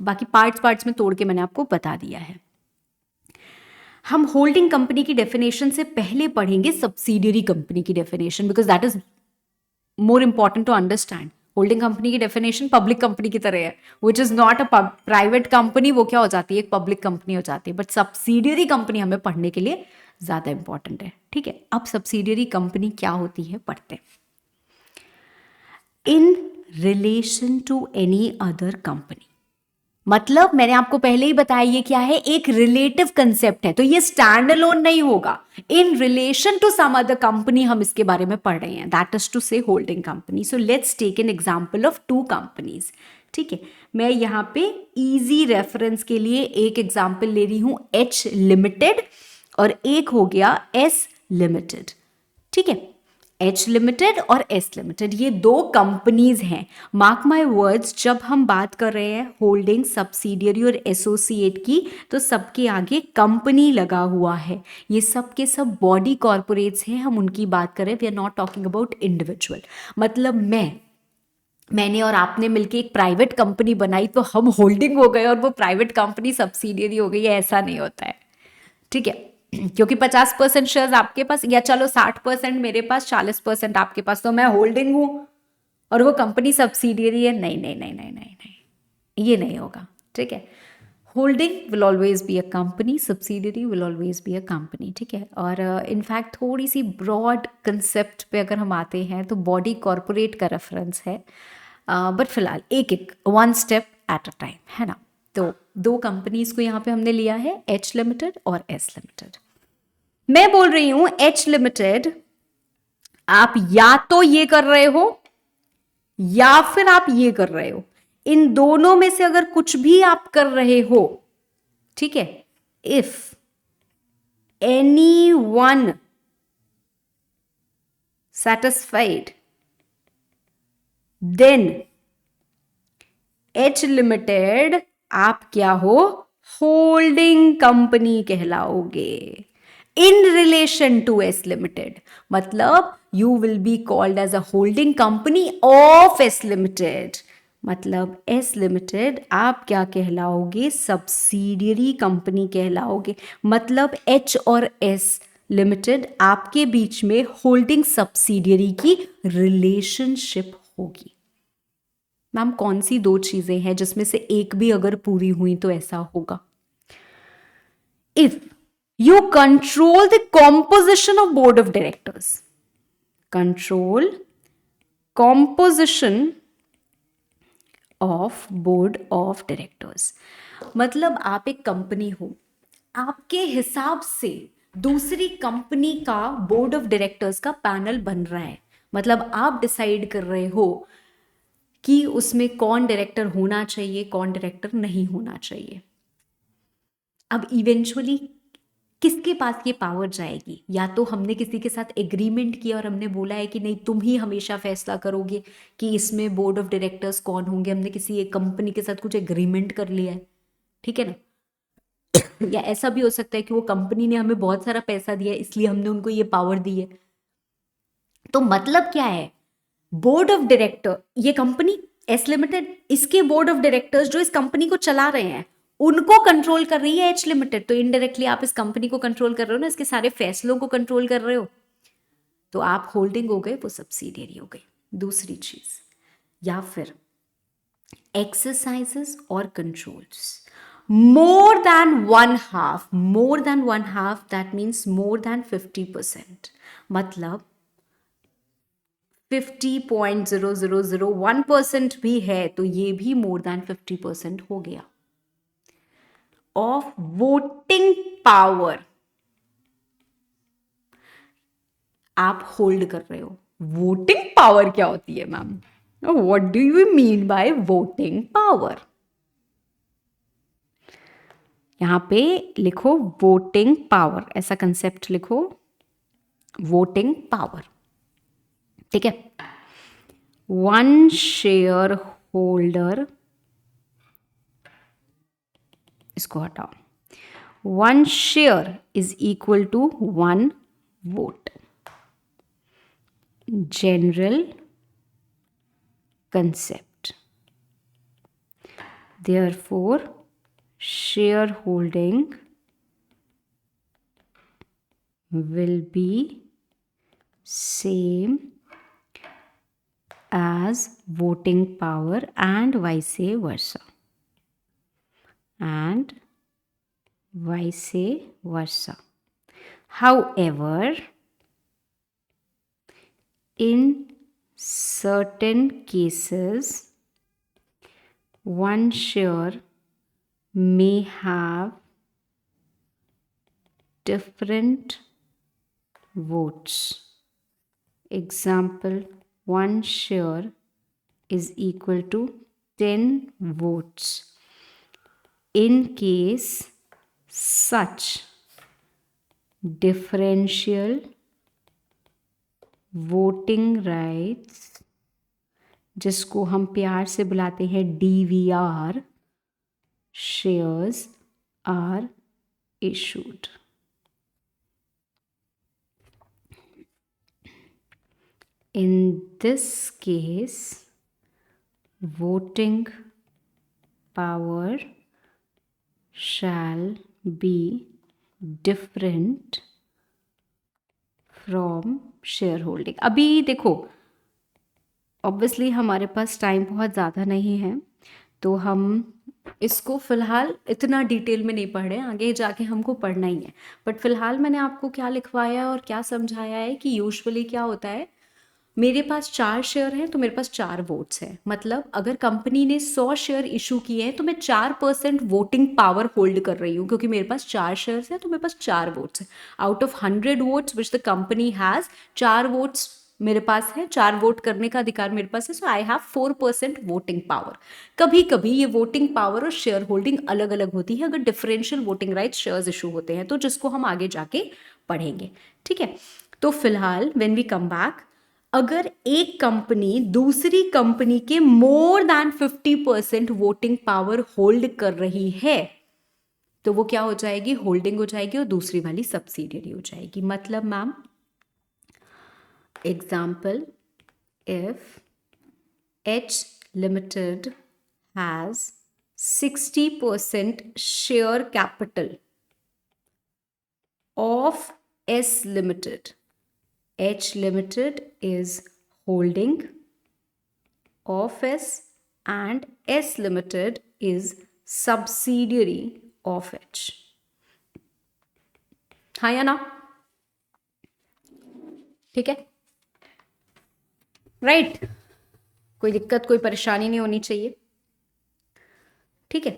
बाकी पार्ट्स में तोड़ के मैंने आपको बता दिया है। हम होल्डिंग कंपनी की डेफिनेशन से पहले पढ़ेंगे सब्सिडियरी कंपनी की definition, because that is more important to understand. Holding company की डेफिनेशन पब्लिक कंपनी की तरह है, which is not a private company. वो क्या हो जाती है? एक पब्लिक कंपनी हो जाती है। बट सब्सिडियरी कंपनी हमें पढ़ने के लिए ज्यादा इंपॉर्टेंट है। ठीक है, अब सब्सिडियरी कंपनी क्या होती है पढ़ते हैं। In relation to any other company, मतलब मैंने आपको पहले ही बताया ये क्या है, एक रिलेटिव कंसेप्ट है। तो ये स्टैंड अलोन नहीं होगा। In relation to some other company हम इसके बारे में पढ़ रहे हैं, that is to say holding company. So let's take an example of 2 companies. ठीक है, मैं यहाँ पे इजी रेफरेंस के लिए एक एग्जांपल ले रही हूं, एच लिमिटेड, और एक हो गया एस लिमिटेड। ठीक है, एच लिमिटेड और एस लिमिटेड, ये 2 कंपनीज हैं। मार्क माय वर्ड्स, जब हम बात कर रहे हैं होल्डिंग, सब्सिडियरी और एसोसिएट की, तो सबके आगे कंपनी लगा हुआ है। ये सब के सब बॉडी कॉर्पोरेट्स हैं, हम उनकी बात कर रहे हैं। We are not talking about individual. मतलब मैंने और आपने मिलके एक प्राइवेट कंपनी बनाई तो हम होल्डिंग हो गए और वो प्राइवेट कंपनी सब्सिडियरी हो गई, ऐसा नहीं होता है। ठीक है, क्योंकि 50% शेयर्स आपके पास, या चलो 60% मेरे पास, 40% आपके पास, तो मैं होल्डिंग हूं और वो कंपनी सब्सिडियरी है। नहीं नहीं नहीं नहीं नहीं नहीं, ये नहीं होगा। ठीक है, holding will always be a company, subsidiary will always be a company. ठीक है, और इनफैक्ट थोड़ी सी ब्रॉड कंसेप्ट पे अगर हम आते हैं तो बॉडी कॉरपोरेट का रेफरेंस है, बट फिलहाल एक एक one step at a time, है ना। तो दो कंपनीज को यहाँ पे हमने लिया है, एच लिमिटेड और एस लिमिटेड। मैं बोल रही हूं एच लिमिटेड, आप या तो ये कर रहे हो या फिर आप ये कर रहे हो, इन दोनों में से अगर कुछ भी आप कर रहे हो, ठीक है, if any one satisfied, then H limited आप क्या हो, होल्डिंग कंपनी कहलाओगे in relation to S limited. मतलब you will be called as a holding company of S limited. मतलब एस लिमिटेड आप क्या कहलाओगे, सब्सिडियरी कंपनी कहलाओगे। मतलब एच और एस लिमिटेड आपके बीच में होल्डिंग सब्सिडियरी की रिलेशनशिप होगी। मैम कौन सी दो चीजें हैं जिसमें से एक भी अगर पूरी हुई तो ऐसा होगा? If you control the composition of board of directors, control composition of board of directors, मतलब आप एक कंपनी हो, आपके हिसाब से दूसरी कंपनी का बोर्ड ऑफ डायरेक्टर्स का पैनल बन रहा है। मतलब आप डिसाइड कर रहे हो कि उसमें कौन डायरेक्टर होना चाहिए, कौन डायरेक्टर नहीं होना चाहिए। अब इवेंचुअली किसके पास ये पावर जाएगी? या तो हमने किसी के साथ एग्रीमेंट किया और हमने बोला है कि नहीं तुम ही हमेशा फैसला करोगे कि इसमें बोर्ड ऑफ डायरेक्टर्स कौन होंगे, हमने किसी एक कंपनी के साथ कुछ एग्रीमेंट कर लिया है, ठीक है ना। या ऐसा भी हो सकता है कि वो कंपनी ने हमें बहुत सारा पैसा दिया है इसलिए हमने उनको ये पावर दी है। तो मतलब क्या है, बोर्ड ऑफ डायरेक्टर, ये कंपनी एस लिमिटेड, इसके बोर्ड ऑफ डायरेक्टर्स जो इस कंपनी को चला रहे हैं उनको कंट्रोल कर रही है एच लिमिटेड। तो इनडायरेक्टली आप इस कंपनी को कंट्रोल कर रहे हो ना, इसके सारे फैसलों को कंट्रोल कर रहे हो। तो आप होल्डिंग हो गए, वो सब्सिडियरी हो गई। दूसरी चीज, या फिर exercises or controls more than one half, more than one half, that means more than 50%। मतलब 50.0001% भी है तो ये भी मोर देन 50% हो गया ऑफ वोटिंग पावर आप होल्ड कर रहे हो। वोटिंग पावर क्या होती है ma'am? What do you mean by voting power? यहां पे लिखो वोटिंग पावर, ऐसा कंसेप्ट लिखो, वोटिंग पावर। ठीक है, वन शेयर होल्डर, इसको हटाओ, one share is equal to one vote. General concept, therefore shareholding will be same as voting power and vice versa, and vice versa. However, in certain cases one share may have different votes. Example, one share is equal to 10 votes. In case such differential voting rights, जिसको हम प्यार से बुलाते हैं DVR, shares are issued. In this case, voting power shall be different from share holding. अभी देखो obviously हमारे पास time बहुत ज़्यादा नहीं है, तो हम इसको फ़िलहाल इतना डिटेल में नहीं पढ़ रहे हैं, आगे जाके हमको पढ़ना ही है। बट फ़िलहाल मैंने आपको क्या लिखवाया और क्या समझाया है कि यूजुअली क्या होता है, मेरे पास 4 शेयर हैं तो मेरे पास 4 वोट्स हैं। मतलब अगर कंपनी ने 100 शेयर इशू किए हैं तो मैं 4% वोटिंग पावर होल्ड कर रही हूँ, क्योंकि मेरे पास 4 शेयर्स हैं तो मेरे पास 4 वोट्स हैं। Out of 100 votes which the company has, 4 votes मेरे पास है, 4 वोट करने का अधिकार मेरे पास है। सो आई हैव 4% वोटिंग पावर। कभी कभी ये वोटिंग पावर और शेयर होल्डिंग अलग अलग होती है अगर differential voting rights shares issue होते हैं, तो जिसको हम आगे जाके पढ़ेंगे। ठीक है, तो फिलहाल व्हेन वी कम बैक, अगर एक कंपनी दूसरी कंपनी के मोर देन 50% वोटिंग पावर होल्ड कर रही है तो वो क्या हो जाएगी, होल्डिंग हो जाएगी और दूसरी वाली सब्सिडियरी हो जाएगी। मतलब ma'am example, if H Limited has 60% share capital of S Limited. H Limited is holding of S and S Limited is subsidiary of H. हाँ या ना? ठीक है, राइट right. कोई दिक्कत कोई परेशानी नहीं होनी चाहिए। ठीक है,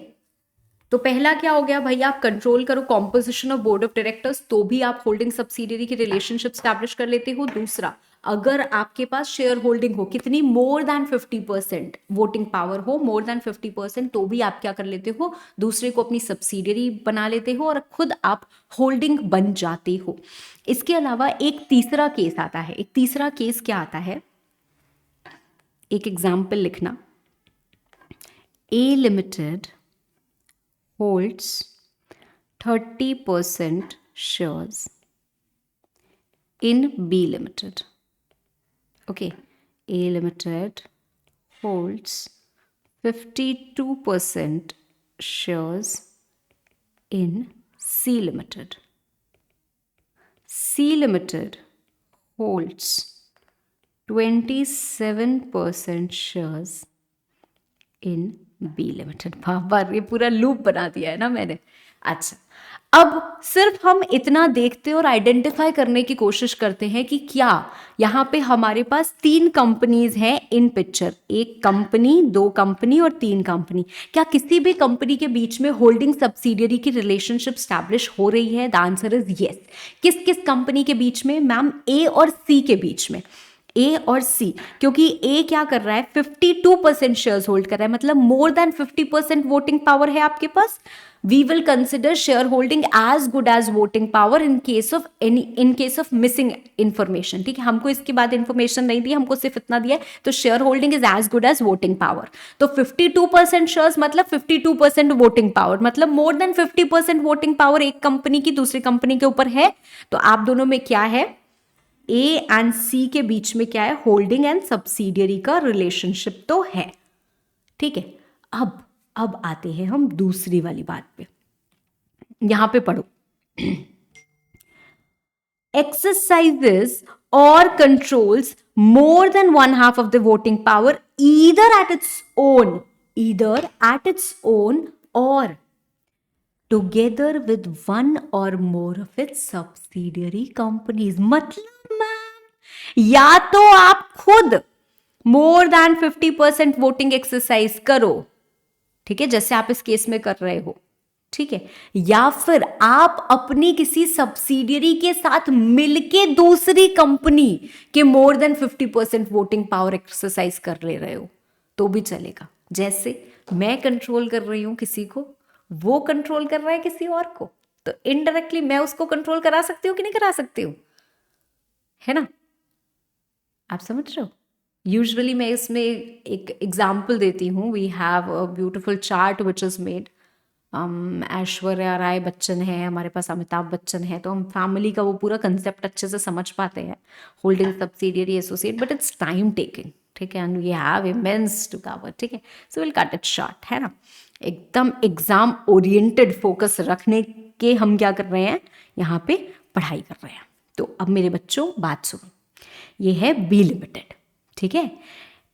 तो पहला क्या हो गया भैया, आप कंट्रोल करो composition of board of directors, तो भी आप होल्डिंग सब्सिडियरी की रिलेशनशिप स्टैब्लिश कर लेते हो। दूसरा, अगर आपके पास शेयर होल्डिंग हो कितनी, मोर देन 50% वोटिंग पावर हो, मोर देन 50%, तो भी आप क्या कर लेते हो, दूसरे को अपनी सब्सिडियरी बना लेते हो और खुद आप होल्डिंग बन जाते हो। इसके अलावा एक तीसरा केस आता है। एक तीसरा केस क्या आता है, एक एग्जाम्पल लिखना, ए limited holds 30% shares in B Limited. Okay, A Limited holds 52% shares in C Limited. C Limited holds 27% shares in B limited. बार ये पूरा लूप बना दिया है ना मैंने। अच्छा, अब सिर्फ हम इतना देखते और आइडेंटिफाई करने की कोशिश करते हैं कि क्या यहाँ पे हमारे पास 3 कंपनीज हैं इन पिक्चर, एक कंपनी, 2 कंपनी और 3 कंपनी। क्या किसी भी कंपनी के बीच में होल्डिंग सब्सिडियरी की रिलेशनशिप स्टैब्लिश हो रही है? The answer is yes. किस किस कंपनी के बीच में मैम? ए और सी के बीच में। ए और सी, क्योंकि ए क्या कर रहा है, 52% शेयर्स होल्ड कर रहा है, मतलब मोर देन 50% वोटिंग पावर है आपके पास। We will consider share holding as good as voting power in case of missing information. ठीक है, हमको इसके बाद इंफॉर्मेशन नहीं दी, हमको सिर्फ इतना दिया है, तो share holding is as good as voting power. तो 52% शेयर्स मतलब 52% वोटिंग पावर, मतलब मोर देन 50% वोटिंग पावर एक कंपनी की दूसरी कंपनी के ऊपर है। तो आप दोनों में क्या है, ए एंड सी के बीच में क्या है, होल्डिंग एंड सब्सिडियरी का रिलेशनशिप तो है। ठीक है, अब आते हैं हम दूसरी वाली बात पे। यहां पे पढ़ो, exercises or controls more than 1/2 of the voting power either at its own or together with one or more of its subsidiary companies। मतलब मैम या तो आप खुद मोर देन 50% वोटिंग एक्सरसाइज करो, ठीक है, जैसे आप इस केस में कर रहे हो, ठीक है, या फिर आप अपनी किसी सब्सिडियरी के साथ मिलके दूसरी कंपनी के मोर देन 50% वोटिंग पावर एक्सरसाइज कर ले रहे हो तो भी चलेगा। जैसे मैं कंट्रोल कर रही हूं किसी को, वो कंट्रोल कर रहा है किसी और को, तो इनडायरेक्टली मैं उसको कंट्रोल करा सकती हूँ कि नहीं करा सकती हूँ, है ना? आप समझ रहे हो? यूजुअली मैं इसमें एक एग्जाम्पल देती हूँ। We have a beautiful chart which is made, Aishwarya Rai Bachchan है हमारे पास, अमिताभ बच्चन है, तो हम फैमिली का वो पूरा कंसेप्ट अच्छे से समझ पाते हैं, holding subsidiary associate, but it's time taking, ठीक है, and we have immense to cover, ठीक है, so will cut it short, है ना? एकदम एग्जाम ओरिएंटेड फोकस रखने के हम क्या कर रहे हैं, यहाँ पे पढ़ाई कर रहे हैं। तो अब मेरे बच्चों बात सुनो, ये है बी लिमिटेड, ठीक है।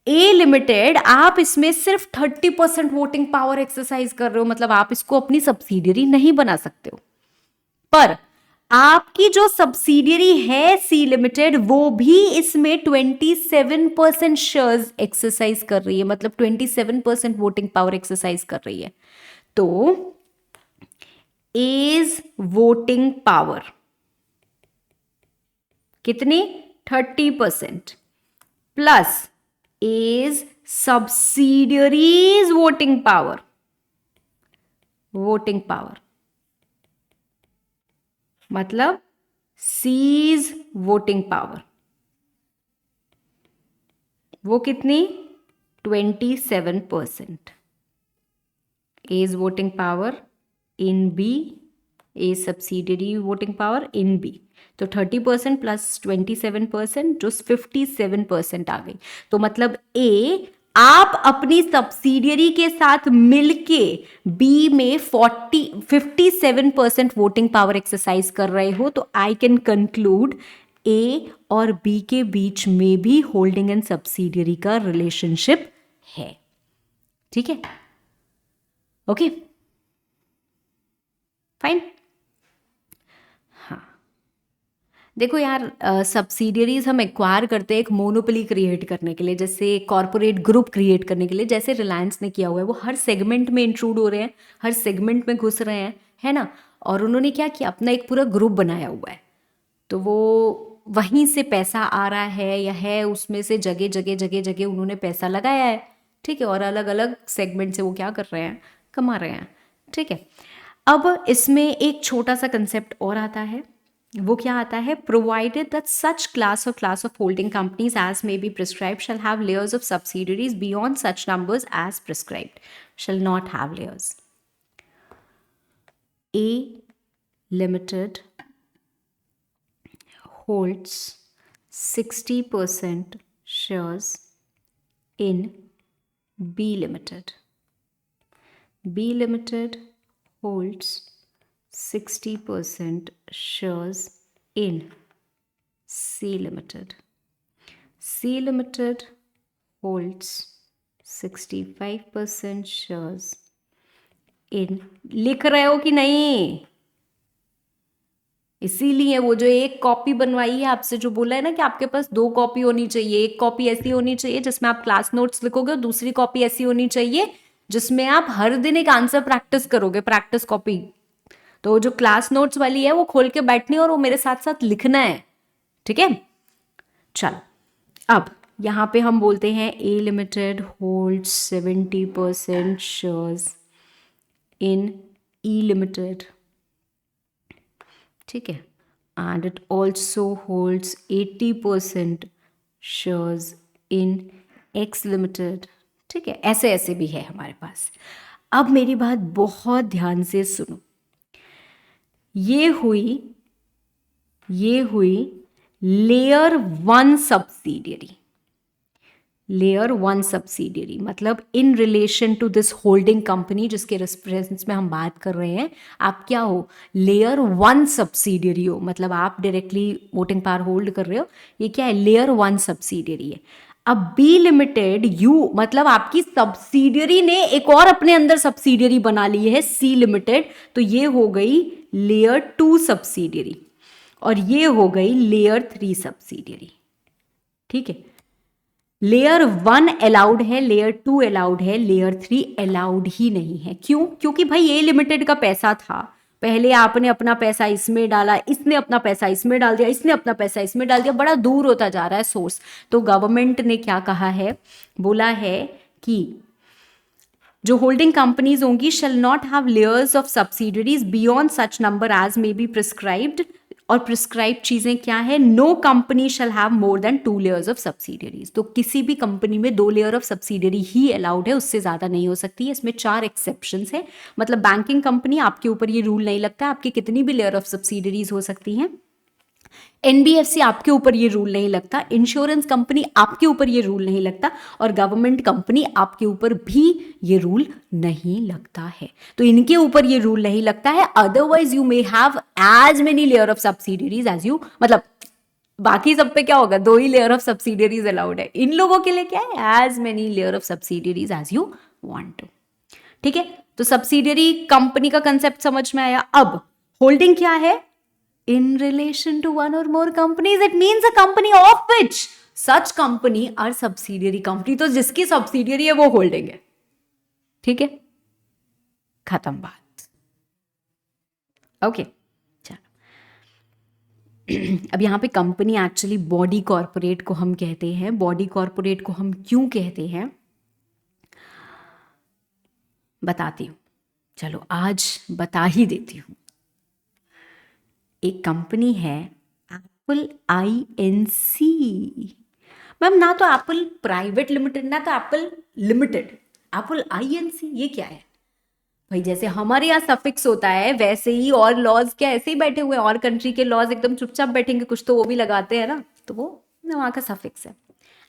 ए लिमिटेड आप इसमें सिर्फ 30% वोटिंग पावर एक्सरसाइज कर रहे हो, मतलब आप इसको अपनी सब्सिडियरी नहीं बना सकते हो। पर आपकी जो सब्सिडियरी है सी लिमिटेड, वो भी इसमें 27% शेयर्स एक्सरसाइज कर रही है, मतलब 27% वोटिंग पावर एक्सरसाइज कर रही है। तो एज वोटिंग पावर कितनी, 30% plus as subsidiaries voting power, voting power मतलब सीज वोटिंग पावर, वो कितनी, 27%। As voting power in B, A subsidiary voting power in B, तो 30% प्लस 27% जो 57% आ गई। तो मतलब ए आप अपनी सब्सिडियरी के साथ मिलके बी में 57% वोटिंग पावर एक्सरसाइज कर रहे हो। तो आई कैन कंक्लूड ए और बी के बीच में भी होल्डिंग एंड सब्सिडियरी का रिलेशनशिप है, ठीक है, ओके फाइन। हाँ देखो यार, सब्सिडियरीज हम एक्वायर करते हैं एक मोनोपोली क्रिएट करने के लिए, जैसे कॉर्पोरेट ग्रुप क्रिएट करने के लिए, जैसे रिलायंस ने किया हुआ है। वो हर सेगमेंट में इंक्लूड हो रहे हैं, हर सेगमेंट में घुस रहे हैं, है ना। और उन्होंने क्या किया, अपना एक पूरा ग्रुप बनाया हुआ है। तो वो वहीं से पैसा आ रहा है या है, उसमें से जगह जगह जगह जगह उन्होंने पैसा लगाया है, ठीक है। और अलग अलग सेगमेंट से वो क्या कर रहे हैं, कमा रहे हैं, ठीक है। अब इसमें एक छोटा सा कंसेप्ट और आता है, वो क्या आता है, provided that such class of holding companies as may be prescribed shall have layers of subsidiaries beyond such numbers as prescribed shall not have layers. A limited holds 60% shares in B Limited. B Limited holds 60% shares in C Limited. C Limited holds 65% shares in, लिख रहे हो कि नहीं, इसीलिए वो जो एक copy बनवाई है आपसे, जो बोला है ना कि आपके पास 2 कॉपी होनी चाहिए, एक कॉपी ऐसी होनी चाहिए जिसमें आप क्लास नोट्स लिखोगे और दूसरी कॉपी ऐसी होनी चाहिए जिसमें आप हर दिन एक आंसर प्रैक्टिस करोगे, प्रैक्टिस कॉपी। तो जो क्लास नोट्स वाली है वो खोल के बैठनी है और वो मेरे साथ साथ लिखना है, ठीक है। चल अब यहाँ पे हम बोलते हैं A limited hold 70% shares in E limited, ठीक है, and it also holds 80% shares in X limited, ठीक है। ऐसे ऐसे भी है हमारे पास। अब मेरी बात बहुत ध्यान से सुनो, ये हुई लेयर 1 सब्सिडियरी, लेयर 1 सब्सिडियरी मतलब in relation to this holding company जिसके रेफरेंस में हम बात कर रहे हैं, आप क्या हो, लेयर 1 सब्सिडियरी हो, मतलब आप डायरेक्टली वोटिंग पावर होल्ड कर रहे हो। ये क्या है, लेयर 1 सब्सिडियरी है। अब बी लिमिटेड यू मतलब आपकी सब्सिडियरी ने एक और अपने अंदर सब्सिडियरी बना ली है सी लिमिटेड, तो ये हो गई लेयर 2 सब्सिडियरी और ये हो गई लेयर 3 सब्सिडियरी, ठीक है। लेयर 1 अलाउड है, लेयर 2 अलाउड है, लेयर 3 अलाउड ही नहीं है। क्यों? क्योंकि भाई ए लिमिटेड का पैसा था, पहले आपने अपना पैसा इसमें डाला, इसने अपना पैसा इसमें डाल दिया, इसने अपना पैसा इसमें डाल दिया, बड़ा दूर होता जा रहा है सोर्स। तो गवर्नमेंट ने क्या कहा है, बोला है कि जो होल्डिंग कंपनीज होंगी shall not have layers of subsidiaries beyond such number as may be prescribed. और प्रिस्क्राइब चीजें क्या है, no company shall have more than 2 layers of subsidiaries. तो किसी भी कंपनी में 2 लेयर ऑफ सब्सिडियरी ही अलाउड है, उससे ज्यादा नहीं हो सकती है। इसमें 4 एक्सेप्शंस है, मतलब बैंकिंग कंपनी आपके ऊपर ये रूल नहीं लगता, आपकी कितनी भी लेयर ऑफ सब्सिडियरीज हो सकती हैं, एनबीएफसी आपके ऊपर ये रूल नहीं लगता, इंश्योरेंस कंपनी आपके ऊपर ये रूल नहीं लगता, और गवर्नमेंट कंपनी आपके ऊपर भी ये रूल नहीं लगता है। तो इनके ऊपर ये रूल नहीं लगता है। Otherwise you may have as many layer of subsidiaries as you, मतलब बाकी सब पे क्या होगा, 2 ही लेयर ऑफ सब्सिडरीज अलाउड है, इन लोगों के लिए क्या है, as many layer of subsidiaries as you want to. ठीक है, तो सब्सिडरी कंपनी का कंसेप्ट समझ में आया। अब होल्डिंग क्या है, in relation to one or more companies, it means a company of which such company are subsidiary company। तो जिसकी सब्सिडियरी है वो होल्डिंग है। ठीक है, खत्म बात। ओके, चलो अब यहां पे कंपनी एक्चुअली बॉडी कॉर्पोरेट को हम कहते हैं। बॉडी कॉर्पोरेट को हम क्यों कहते हैं बताती हूं, चलो आज बता ही देती हूं। एक कंपनी है एप्पल INC। मैम ना तो एप्पल प्राइवेट लिमिटेड ना तो एप्पल लिमिटेड, एप्पल INC ये क्या है भाई? जैसे हमारे यहाँ सफिक्स होता है वैसे ही और लॉज क्या ऐसे ही बैठे हुए हैं, और कंट्री के लॉज एकदम चुपचाप बैठेंगे, कुछ तो वो भी लगाते हैं ना, तो वो वहाँ का सफिक्स है।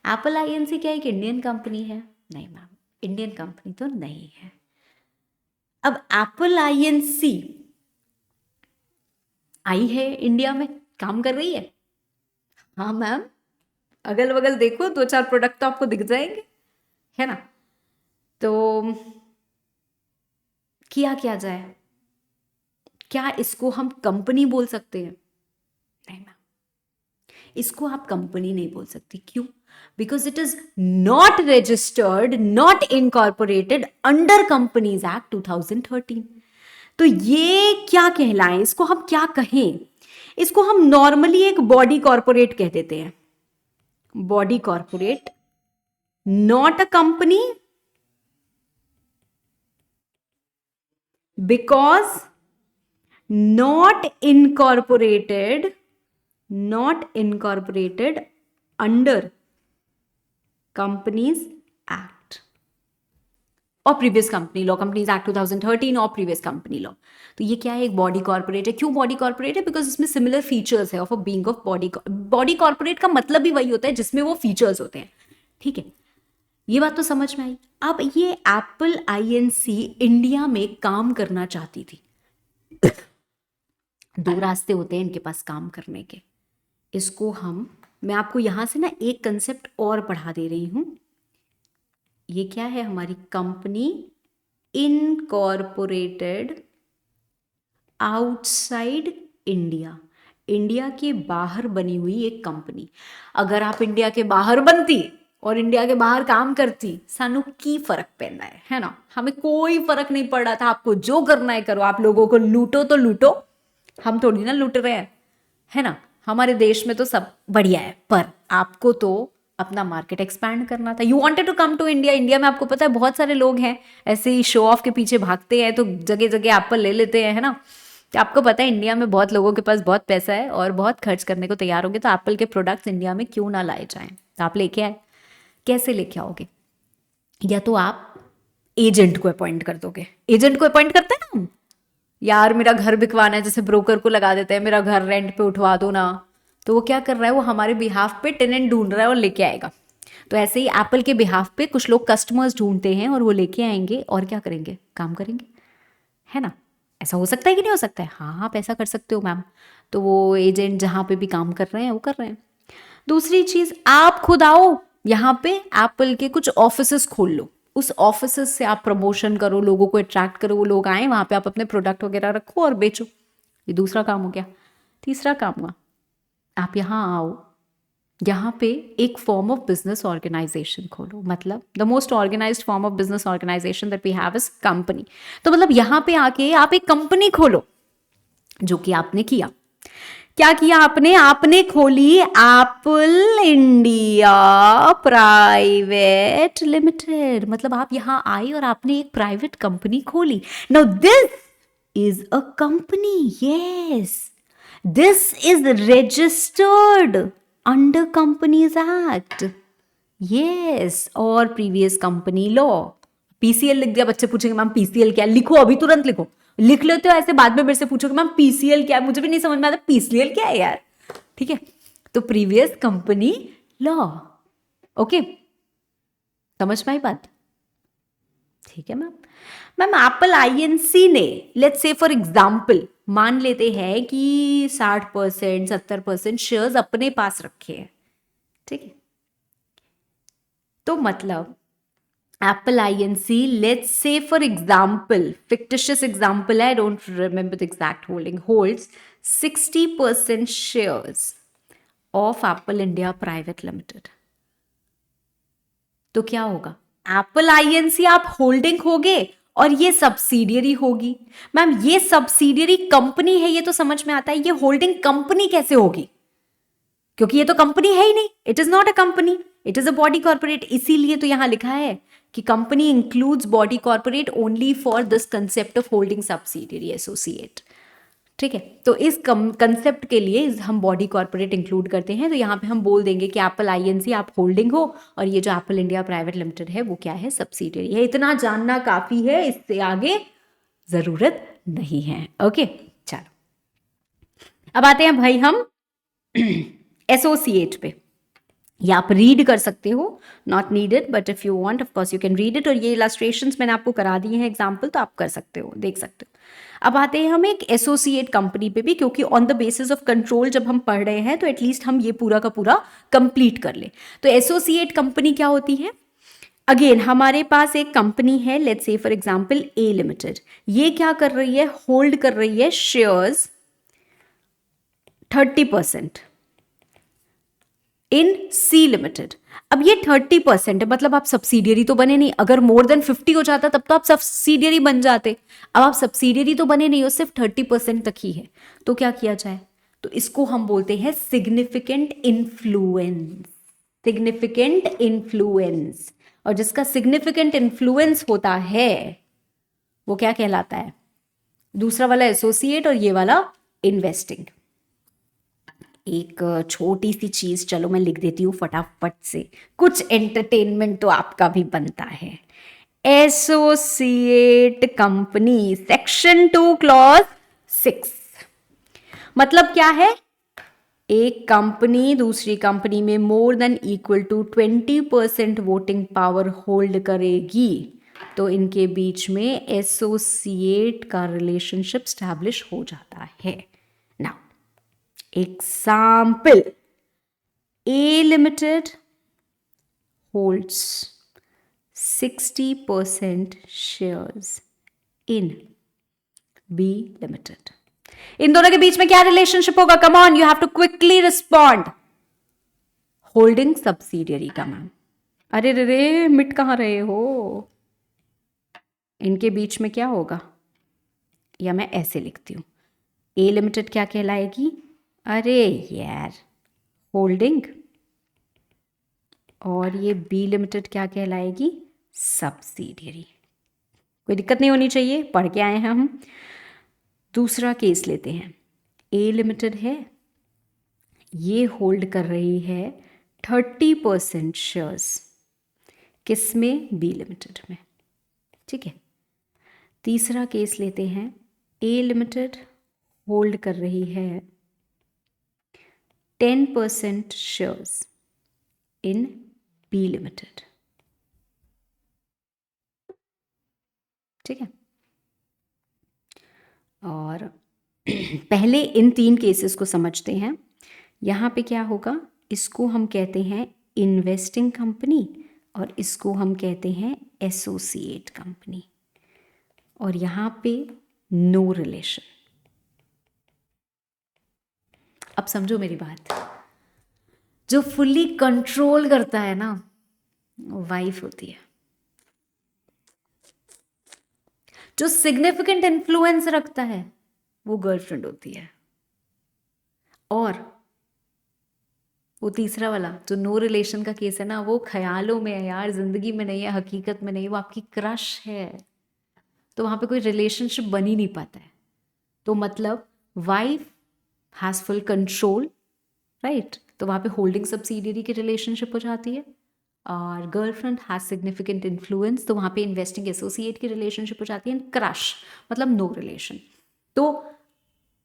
एप्पल INC क्या एक इंडियन कंपनी है? नहीं मैम, इंडियन कंपनी तो नहीं है। अब एप्पल INC आई है इंडिया में, काम कर रही है। हाँ मैम, अगल बगल देखो 2-4 प्रोडक्ट तो आपको दिख जाएंगे, है ना। तो क्या जाए, क्या इसको हम कंपनी बोल सकते हैं? नहीं मैम, इसको आप कंपनी नहीं बोल सकती। क्यों? Because it is not registered, not incorporated under companies act 2013। तो ये क्या कहलाए, इसको हम क्या कहें? इसको हम नॉर्मली एक बॉडी कॉर्पोरेट कह देते हैं। Body corporate, not a company, because not incorporated under Companies Act और previous company law, companies act 2013 और प्रीवियस कंपनी लॉ। तो ये क्या है, एक बॉडी कॉर्पोरेट है। क्यों बॉडी कॉर्पोरेट है? बिकॉज इसमें सिमिलर फीचर्स है of a being of body. Body corporate का मतलब भी वही होता है जिसमें वो फीचर्स होते हैं। ठीक है, ये बात तो समझ में आई। अब ये एप्पल INC इंडिया में काम करना चाहती थी। 2 रास्ते होते हैं इनके पास काम करने के। इसको मैं आपको यहां से ना एक कंसेप्ट और पढ़ा दे रही हूं। ये क्या है, हमारी company incorporated outside India, India के बाहर बनी हुई एक कंपनी। अगर आप इंडिया के बाहर बनती और इंडिया के बाहर काम करती, सानू की फर्क पैदा है ना। हमें कोई फर्क नहीं पड़ रहा था, आपको जो करना है करो, आप लोगों को लूटो तो लूटो, हम थोड़ी ना लूट रहे हैं, है ना। हमारे देश में तो सब बढ़िया है, पर आपको तो अपना मार्केट एक्सपैंड करना था। You wanted to come to India. India में आपको पता है बहुत सारे लोग हैं ऐसे ही शो ऑफ के पीछे भागते हैं, तो जगह जगह एप्पल ले लेते हैं, है ना। तो आपको पता है इंडिया में बहुत लोगों के पास बहुत पैसा है और बहुत खर्च करने को तैयार होंगे, तो एप्पल के प्रोडक्ट्स इंडिया में क्यों ना लाए जाएं। तो आप लेके आए, कैसे लेके आओगे? या तो आप एजेंट को अपॉइंट कर दोगे। एजेंट को अपॉइंट करते हैं ना, यार मेरा घर बिकवाना है, जैसे ब्रोकर को लगा देते हैं, मेरा घर रेंट पे उठवा दो ना, तो वो क्या कर रहा है, वो हमारे बिहाफ पे टेनेंट ढूंढ रहा है और लेके आएगा। तो ऐसे ही एप्पल के बिहाफ पे कुछ लोग कस्टमर्स ढूंढते हैं और वो लेके आएंगे और क्या करेंगे, काम करेंगे, है ना। ऐसा हो सकता है कि नहीं हो सकता है? हाँ, आप ऐसा कर सकते हो मैम। तो वो एजेंट जहाँ पे भी काम कर रहे हैं वो कर रहे हैं। दूसरी चीज, आप खुद आओ यहाँ पे एप्पल के कुछ ऑफिसेस खोल लो, उस ऑफिसेस से आप प्रमोशन करो, लोगों को अट्रैक्ट करो, वो लोग आए, वहां पे आप अपने प्रोडक्ट वगैरह रखो और बेचो। ये दूसरा काम हो गया। तीसरा काम हुआ, आप यहाँ आओ, यहाँ पे एक फॉर्म ऑफ बिजनेस ऑर्गेनाइजेशन खोलो। मतलब the most organised form of business organisation that we have is company. तो मतलब यहाँ पे आके आप एक कंपनी खोलो, जो कि आपने किया। क्या किया आपने? आपने खोली एप्पल इंडिया प्राइवेट लिमिटेड। मतलब आप यहां आए और आपने एक प्राइवेट कंपनी खोली। Now this is a company, yes, this is registered under companies act, yes, और प्रीवियस कंपनी लॉ। PCL लिख दिया, बच्चे पूछेंगे मैम PCL क्या है? लिखो, अभी तुरंत लिखो। लिख लेते हो ऐसे, बाद में मेरे से पूछोगे मैम PCL क्या है, मुझे भी नहीं समझ में आता PCL क्या है यार। ठीक है, तो प्रीवियस कंपनी लॉ। ओके, समझ में आई बात? ठीक है मैम। मैम एप्पल आईएनसी ने लेट्स से फॉर एग्जांपल मान लेते हैं कि 60% 70% शेयर्स अपने पास रखे हैं, ठीक है, तो मतलब Apple INC let's say for example, fictitious example है, I don't remember the exact holding, holds 60% shares of Apple India private limited. तो क्या होगा, एप्पल आईएनसी आप होल्डिंग होगे और ये सब्सिडियरी होगी। मैम ये सब्सिडियरी कंपनी है, ये तो समझ में आता है, ये होल्डिंग कंपनी कैसे होगी? क्योंकि ये तो कंपनी है ही नहीं, it is not a company, it is a body corporate. इसीलिए तो यहां लिखा है कि company includes body corporate only for this concept of holding subsidiary associate. ठीक है, तो इस कंसेप्ट के लिए हम बॉडी कॉर्पोरेट इंक्लूड करते हैं। तो यहाँ पे हम बोल देंगे कि एप्पल आईएनसी आप होल्डिंग हो और ये जो एप्पल इंडिया प्राइवेट लिमिटेड है वो क्या है, सब्सिडियरी है। इतना जानना काफी है, इससे आगे जरूरत नहीं है। ओके चलो, अब आते हैं भाई हम एसोसिएट पे। या आप रीड कर सकते हो, not needed but if you want of course you can read it. और ये इलस्ट्रेशंस मैंने आपको करा दिए हैं एग्जांपल, तो आप कर सकते हो, देख सकते हो। अब आते हैं हम एक एसोसिएट कंपनी पे भी, क्योंकि on the basis of control जब हम पढ़ रहे हैं तो एटलीस्ट हम ये पूरा का पूरा कंप्लीट कर ले। तो एसोसिएट कंपनी क्या होती है? अगेन हमारे पास एक कंपनी है, let's say for example A limited. ये क्या कर रही है, होल्ड कर रही है शेयर्स 30% इन सी लिमिटेड। अब ये 30% है, मतलब आप सब्सिडियरी तो बने नहीं। अगर मोर देन 50 हो जाता तब तो आप सब्सिडियरी बन जाते। अब आप सब्सिडियरी तो बने नहीं हो, सिर्फ 30% तक ही है। तो क्या किया जाए? तो इसको हम बोलते हैं सिग्निफिकेंट इन्फ्लुएंस। सिग्निफिकेंट इन्फ्लुएंस, और जिसका सिग्निफिकेंट इन्फ्लुएंस होता है वो क्या कहलाता है? दूसरा वाला एसोसिएट और ये वाला इन्वेस्टिंग। एक छोटी सी चीज चलो मैं लिख देती हूँ फटाफट से, कुछ एंटरटेनमेंट तो आपका भी बनता है। एसोसिएट कंपनी सेक्शन 2 क्लॉज 6 मतलब क्या है? एक कंपनी दूसरी कंपनी में more than equal to 20% voting power hold करेगी तो इनके बीच में एसोसिएट का रिलेशनशिप स्टैब्लिश हो जाता है। Now example, A Limited holds 60% shares in B Limited. इन दोनों के बीच में क्या रिलेशनशिप होगा? Come on, you have to quickly respond. Holding subsidiary का मैम। अरे रे रे, मिट कहां रहे हो? इनके बीच में क्या होगा? या मैं ऐसे लिखती हूं, ए लिमिटेड क्या कहलाएगी? अरे यार, होल्डिंग। और ये बी लिमिटेड क्या कहलाएगी? सब्सिडियरी। कोई दिक्कत नहीं होनी चाहिए, पढ़ के आए हैं हम। दूसरा केस लेते हैं। ए लिमिटेड है, ये होल्ड कर रही है 30% शेयर्स, किसमें? बी लिमिटेड में। ठीक है, तीसरा केस लेते हैं। ए लिमिटेड होल्ड कर रही है 10% शेयर्स इन बी लिमिटेड। ठीक है, और पहले इन 3 केसेस को समझते हैं। यहाँ पे क्या होगा? इसको हम कहते हैं इन्वेस्टिंग कंपनी और इसको हम कहते हैं एसोसिएट कंपनी। और यहाँ पे नो रिलेशन। अब समझो मेरी बात, जो फुल्ली कंट्रोल करता है ना वो वाइफ होती है। जो सिग्निफिकेंट इन्फ्लुएंस रखता है वो गर्लफ्रेंड होती है। और वो तीसरा वाला जो नो रिलेशन का केस है ना, वो ख्यालों में है यार, जिंदगी में नहीं है, हकीकत में नहीं, वो आपकी क्रश है। तो वहां पे कोई रिलेशनशिप बन ही नहीं पाता है। तो मतलब wife has full control, right? तो वहां पे होल्डिंग सब्सिडियरी की रिलेशनशिप हो जाती है। और गर्लफ्रेंड हैज सिग्निफिकेंट इन्फ्लुएंस, तो वहां पे इन्वेस्टिंग एसोसिएट की रिलेशनशिप हो जाती है। क्रश मतलब नो रिलेशन। तो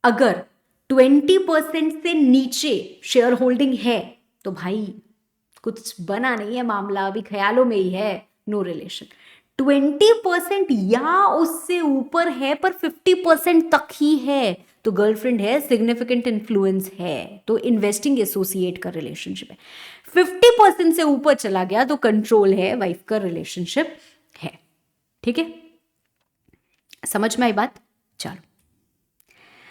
अगर 20% से नीचे शेयर होल्डिंग है तो भाई कुछ बना नहीं है मामला, अभी ख्यालों में ही है, नो रिलेशन। 20% या उससे ऊपर है पर 50% तक ही है तो गर्लफ्रेंड है, सिग्निफिकेंट इन्फ्लुएंस है, तो इन्वेस्टिंग एसोसिएट का रिलेशनशिप है। 50% से ऊपर चला गया तो कंट्रोल है, वाइफ का रिलेशनशिप है। ठीक है, समझ में आई बात? चलो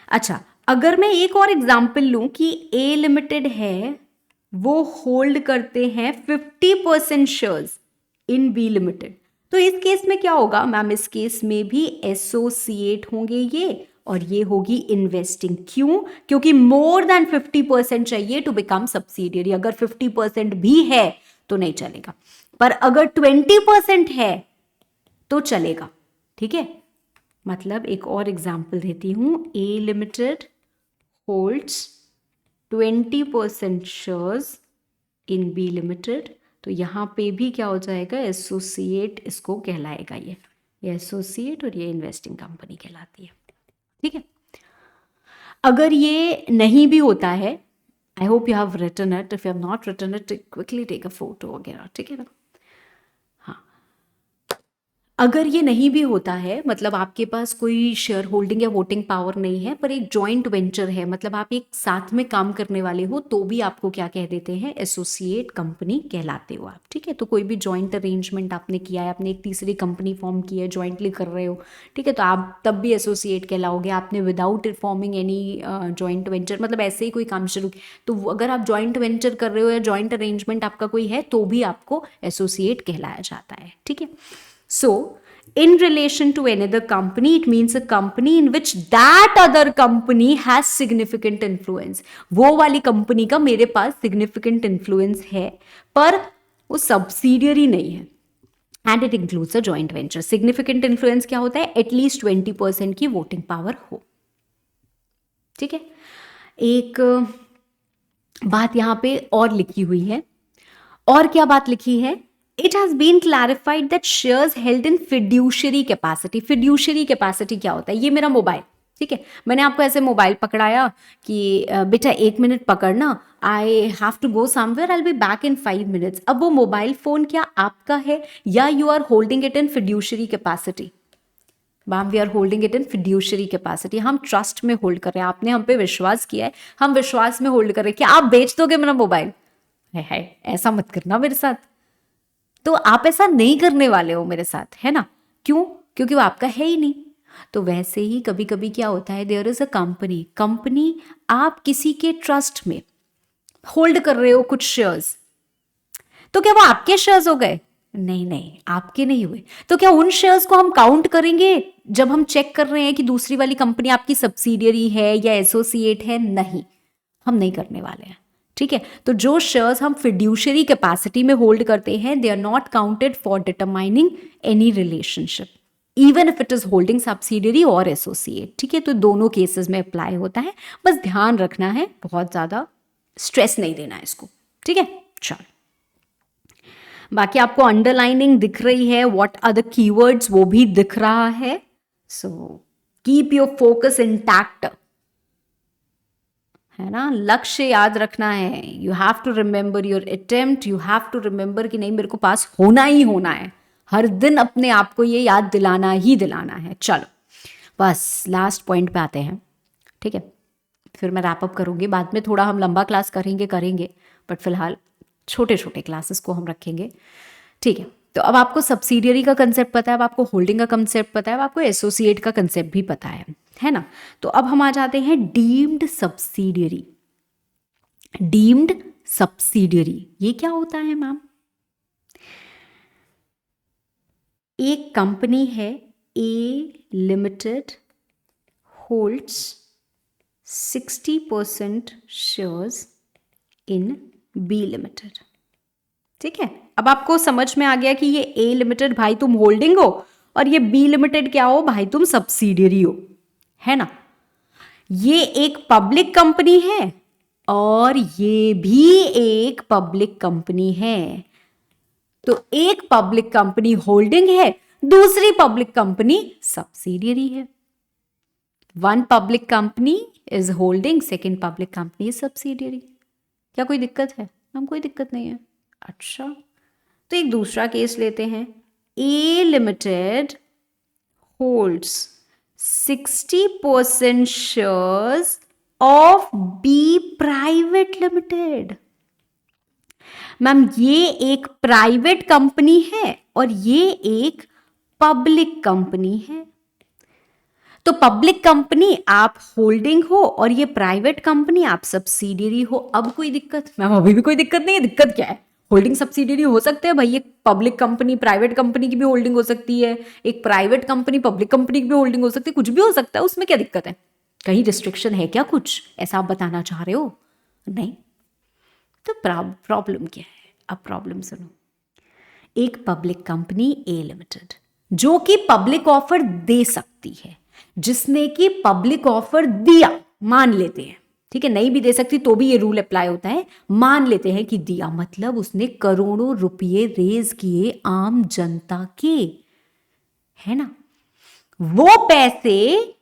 अच्छा, अगर मैं एक और एग्जांपल लूं कि ए लिमिटेड है, वो होल्ड करते हैं 50% शेयर्स इन बी लिमिटेड, तो इस केस में क्या होगा मैम? इस केस में भी एसोसिएट होंगे ये, और ये होगी इन्वेस्टिंग। क्यों? क्योंकि मोर देन 50% चाहिए टू बिकम सब्सिडियरी। अगर 50% भी है तो नहीं चलेगा, पर अगर 20% है तो चलेगा। ठीक है, मतलब एक और एग्जांपल देती हूं, A limited holds 20% shares in B limited, तो यहां पे भी क्या हो जाएगा? एसोसिएट इसको कहलाएगा, ये एसोसिएट और ये इन्वेस्टिंग कंपनी कहलाती है। ठीक है, अगर ये नहीं भी होता है, I hope you have written it, if you have not written it quickly take a photo वगैरह। ठीक है ना? अगर ये नहीं भी होता है, मतलब आपके पास कोई शेयर होल्डिंग या वोटिंग पावर नहीं है, पर एक जॉइंट वेंचर है, मतलब आप एक साथ में काम करने वाले हो, तो भी आपको क्या कह देते हैं? एसोसिएट कंपनी कहलाते हो आप। ठीक है, तो कोई भी जॉइंट अरेंजमेंट आपने किया है, आपने एक तीसरी कंपनी फॉर्म की है, जॉइंटली कर रहे हो, ठीक है, तो आप तब भी एसोसिएट कहलाओगे। आपने without forming any joint venture, मतलब ऐसे ही कोई काम शुरू, तो अगर आप जॉइंट वेंचर कर रहे हो या जॉइंट अरेंजमेंट आपका कोई है, तो भी आपको एसोसिएट कहलाया जाता है। ठीक है, so in relation to another company, it means a company in which that other company has significant influence. वो वाली कंपनी का मेरे पास significant influence है, पर वो subsidiary नहीं है, and it includes a joint venture. Significant influence क्या होता है? At least 20% की voting power हो। ठीक है, एक बात यहां पे और लिखी हुई है, और क्या बात लिखी है? It has been clarified that shares held in fiduciary capacity. Fiduciary capacity क्या होता है? ये मेरा मोबाइल, ठीक है, मैंने आपको ऐसे मोबाइल पकड़ाया कि बेटा 1 मिनट पकड़ना, I have to go somewhere, I will be back in 5 minutes. अब वो मोबाइल फोन क्या आपका है, या you are holding it in fiduciary capacity? Ma'am we are holding it in fiduciary capacity, हम ट्रस्ट में होल्ड कर रहे हैं, आपने हम पे विश्वास किया है, हम विश्वास में होल्ड कर रहे हैं। क्या आप बेच दोगे मेरा मोबाइल? है ऐसा मत करना मेरे साथ, तो आप ऐसा नहीं करने वाले हो मेरे साथ, है ना? क्यों? क्योंकि वो आपका है ही नहीं। तो वैसे ही कभी कभी क्या होता है, देयर इज अ कंपनी, आप किसी के ट्रस्ट में होल्ड कर रहे हो कुछ शेयर्स, तो क्या वो आपके शेयर्स हो गए? नहीं, आपके नहीं हुए। तो क्या उन शेयर्स को हम काउंट करेंगे जब हम चेक कर रहे हैं कि दूसरी वाली कंपनी आपकी सब्सिडियरी है या एसोसिएट है? नहीं, हम नहीं करने वाले हैं। ठीक है, तो जो शेयर्स हम फिड्यूशरी कैपेसिटी में होल्ड करते हैं, they are not counted for determining any relationship, even if it is holding subsidiary और एसोसिएट। ठीक है, तो दोनों केसेस में अप्लाई होता है, बस ध्यान रखना है, बहुत ज्यादा स्ट्रेस नहीं देना है इसको। ठीक है, चलो, बाकी आपको अंडरलाइनिंग दिख रही है, व्हाट आर द कीवर्ड्स वो भी दिख रहा है। So keep your focus intact, है ना? लक्ष्य याद रखना है, you have to remember your attempt, you have to remember कि नहीं मेरे को पास होना ही होना है, हर दिन अपने आप को ये याद दिलाना ही दिलाना है। चलो बस लास्ट पॉइंट पे आते हैं, ठीक है, फिर मैं रैप अप करूंगी, बाद में थोड़ा हम लंबा क्लास करेंगे, बट फिलहाल छोटे छोटे क्लासेस को हम रखेंगे। ठीक है, तो अब आपको सब्सिडियरी का कंसेप्ट पता है, अब आपको होल्डिंग का कंसेप्ट पता है, अब आपको एसोसिएट का कंसेप्ट भी पता है ना? तो अब हम आ जाते हैं डीम्ड सब्सिडियरी। डीम्ड सब्सिडियरी ये क्या होता है मैम? एक कंपनी है A limited holds 60% shares in B limited. ठीक है, अब आपको समझ में आ गया कि ये ए लिमिटेड भाई तुम होल्डिंग हो, और ये बी लिमिटेड क्या हो भाई? तुम सब्सिडियरी हो, है ना? ये एक पब्लिक कंपनी है और ये भी एक पब्लिक कंपनी है, तो एक पब्लिक कंपनी होल्डिंग है, दूसरी पब्लिक कंपनी सब्सिडियरी है। One public company is holding, second public company is subsidiary. क्या कोई दिक्कत है? हम कोई दिक्कत नहीं है। अच्छा, तो एक दूसरा केस लेते हैं। A limited holds 60% shares of B private limited. Ma'am ये एक प्राइवेट कंपनी है और ये एक पब्लिक कंपनी है। तो पब्लिक कंपनी आप होल्डिंग हो और ये प्राइवेट कंपनी आप सब्सिडियरी हो। अब कोई दिक्कत? मैम अभी भी कोई दिक्कत नहीं है। दिक्कत क्या है? होल्डिंग सब्सिडियरी हो सकते हैं भाई। एक पब्लिक कंपनी प्राइवेट कंपनी की भी होल्डिंग हो सकती है, एक प्राइवेट कंपनी पब्लिक कंपनी की भी होल्डिंग हो सकती है, कुछ भी हो सकता है। उसमें क्या दिक्कत है? कहीं रिस्ट्रिक्शन है क्या कुछ? ऐसा आप बताना चाह रहे हो? नहीं। तो प्रॉब्लम क्या है? अब प्रॉब्लम सुनो। एक पब्लिक कंपनी ए लिमिटेड जो कि पब्लिक ऑफर दे सकती है, जिसने कि पब्लिक ऑफर दिया, मान लेते हैं, ठीक है, नहीं भी दे सकती तो भी ये रूल अप्लाई होता है, मान लेते हैं कि दिया, मतलब उसने करोड़ों रुपये रेज किए आम जनता के, है ना। वो पैसे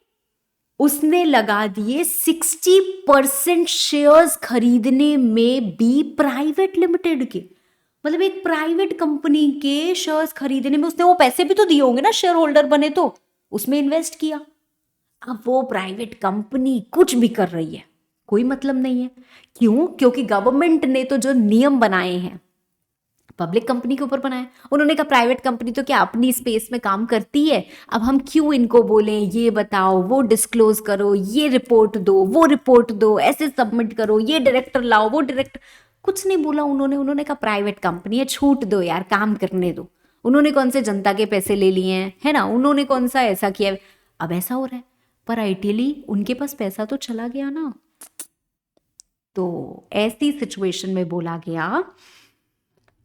उसने लगा दिए 60% शेयर्स खरीदने में बी प्राइवेट लिमिटेड के। मतलब एक प्राइवेट कंपनी के शेयर्स खरीदने में उसने वो पैसे भी तो दिए होंगे ना, शेयर होल्डर बने तो उसमें इन्वेस्ट किया। अब वो प्राइवेट कंपनी कुछ भी कर रही है, कोई मतलब नहीं है। क्यों? क्योंकि गवर्नमेंट ने तो जो नियम बनाए हैं पब्लिक कंपनी के ऊपर बनाए। उन्होंने कहा प्राइवेट कंपनी तो क्या अपनी स्पेस में काम करती है, अब हम क्यों इनको बोलें, ये बताओ, वो डिस्क्लोज करो, ये रिपोर्ट दो, वो रिपोर्ट दो, ऐसे सबमिट करो, ये डायरेक्टर लाओ, वो डायरेक्टर। कुछ नहीं बोला उन्होंने कहा प्राइवेट कंपनी है, छूट दो यार, काम करने दो। उन्होंने कौन से जनता के पैसे ले लिए हैं, है ना, उन्होंने कौन सा ऐसा किया। अब ऐसा हो रहा है, पर आइडियली उनके पास पैसा तो चला गया ना। तो ऐसी सिचुएशन में बोला गया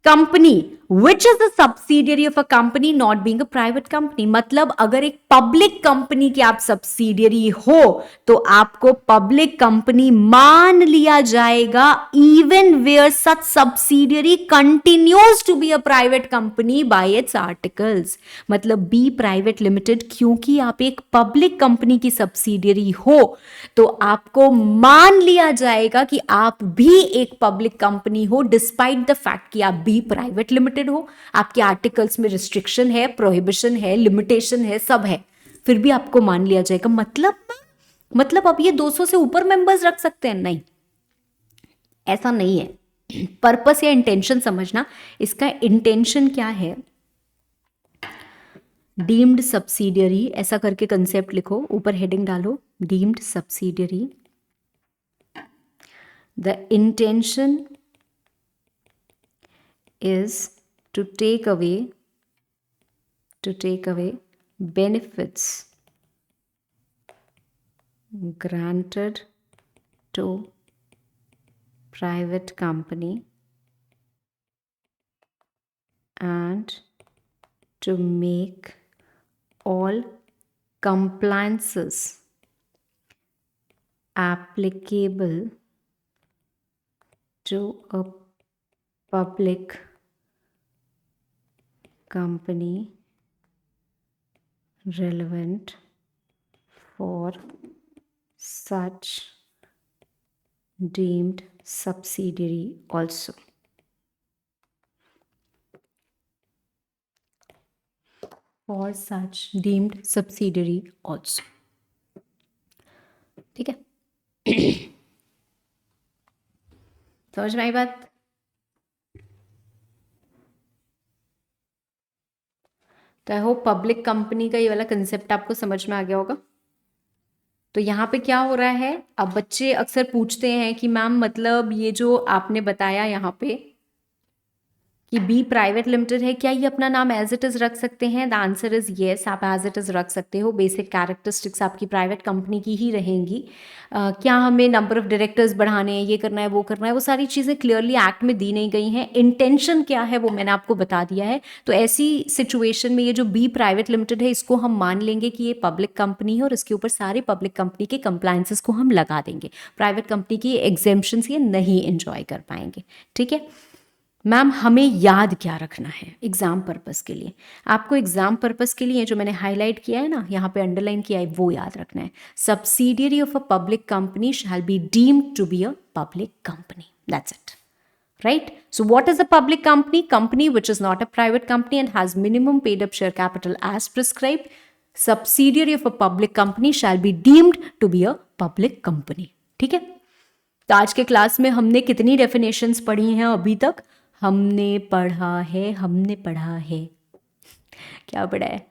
company which is a subsidiary of a company not being a private company. मतलब अगर एक पब्लिक कंपनी की आप सब्सिडियरी हो तो आपको पब्लिक कंपनी मान लिया जाएगा, even where such subsidiary continues to be a private company by its articles. मतलब बी प्राइवेट लिमिटेड, क्योंकि आप एक पब्लिक कंपनी की सब्सिडियरी हो तो आपको मान लिया जाएगा कि आप भी एक पब्लिक कंपनी हो, डिस्पाइट द फैक्ट कि आप भी प्राइवेट लिमिटेड हो। आपके आर्टिकल्स में रिस्ट्रिक्शन है, प्रोहिबिशन है, लिमिटेशन है, सब है, फिर भी आपको मान लिया जाएगा। मतलब अब ये 200 से ऊपर मेंबर्स रख सकते हैं? नहीं, ऐसा नहीं है। पर्पस या इंटेंशन समझना, इसका इंटेंशन क्या है। डीम्ड सब्सिडियरी ऐसा करके कंसेप्ट लिखो, ऊपर हेडिंग डालो deemed subsidiary. The intention is to take away benefits granted to private company and to make all compliances applicable to a public company relevant for such deemed subsidiary also. For such deemed subsidiary also. ठीक है? समझ में आई बात? तो I hope public company का ये वाला concept आपको समझ में आ गया होगा। तो यहाँ पे क्या हो रहा है, अब बच्चे अक्सर पूछते हैं कि मैम मतलब ये जो आपने बताया यहाँ पे कि बी प्राइवेट लिमिटेड है, क्या ये अपना नाम एज इट इज रख सकते हैं? द आंसर इज येस, आप एज इट इज रख सकते हो। बेसिक कैरेक्टरिस्टिक्स आपकी प्राइवेट कंपनी की ही रहेंगी। क्या हमें नंबर ऑफ डायरेक्टर्स बढ़ाने हैं, ये करना है, वो करना है, वो सारी चीज़ें क्लियरली एक्ट में दी नहीं गई हैं। इंटेंशन क्या है वो मैंने आपको बता दिया है। तो ऐसी सिचुएशन में ये जो बी प्राइवेट लिमिटेड है इसको हम मान लेंगे कि ये पब्लिक कंपनी है और इसके ऊपर सारे पब्लिक कंपनी के कंप्लायंसेस को हम लगा देंगे। प्राइवेट कंपनी की एग्जेम्पशंस ये नहीं एंजॉय कर पाएंगे। ठीक है, मैम हमें याद क्या रखना है एग्जाम पर्पस के लिए? आपको एग्जाम पर्पस के लिए जो मैंने हाईलाइट किया है ना, यहाँ पे अंडरलाइन किया है, वो याद रखना है. Subsidiary of a public company shall be deemed to be a public company. That's it. Right? So what is a public company? Company which is not a private company and has minimum paid up share capital as prescribed. Subsidiary of a public company shall be deemed to be a public company. ठीक है? तो आज के class में हमने कितनी definitions पढ़ी हैं अभी तक? हमने पढ़ा है. क्या पढ़ा है?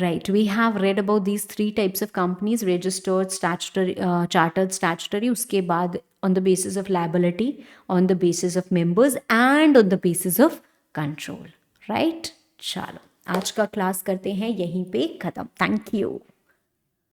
Right, we have read about these three types of companies: registered, statutory, chartered, statutory. उसके बाद on the basis of liability, on the basis of members, and on the basis of control. Right? चलो आज का class करते हैं यहीं पे ख़त्म. Thank you.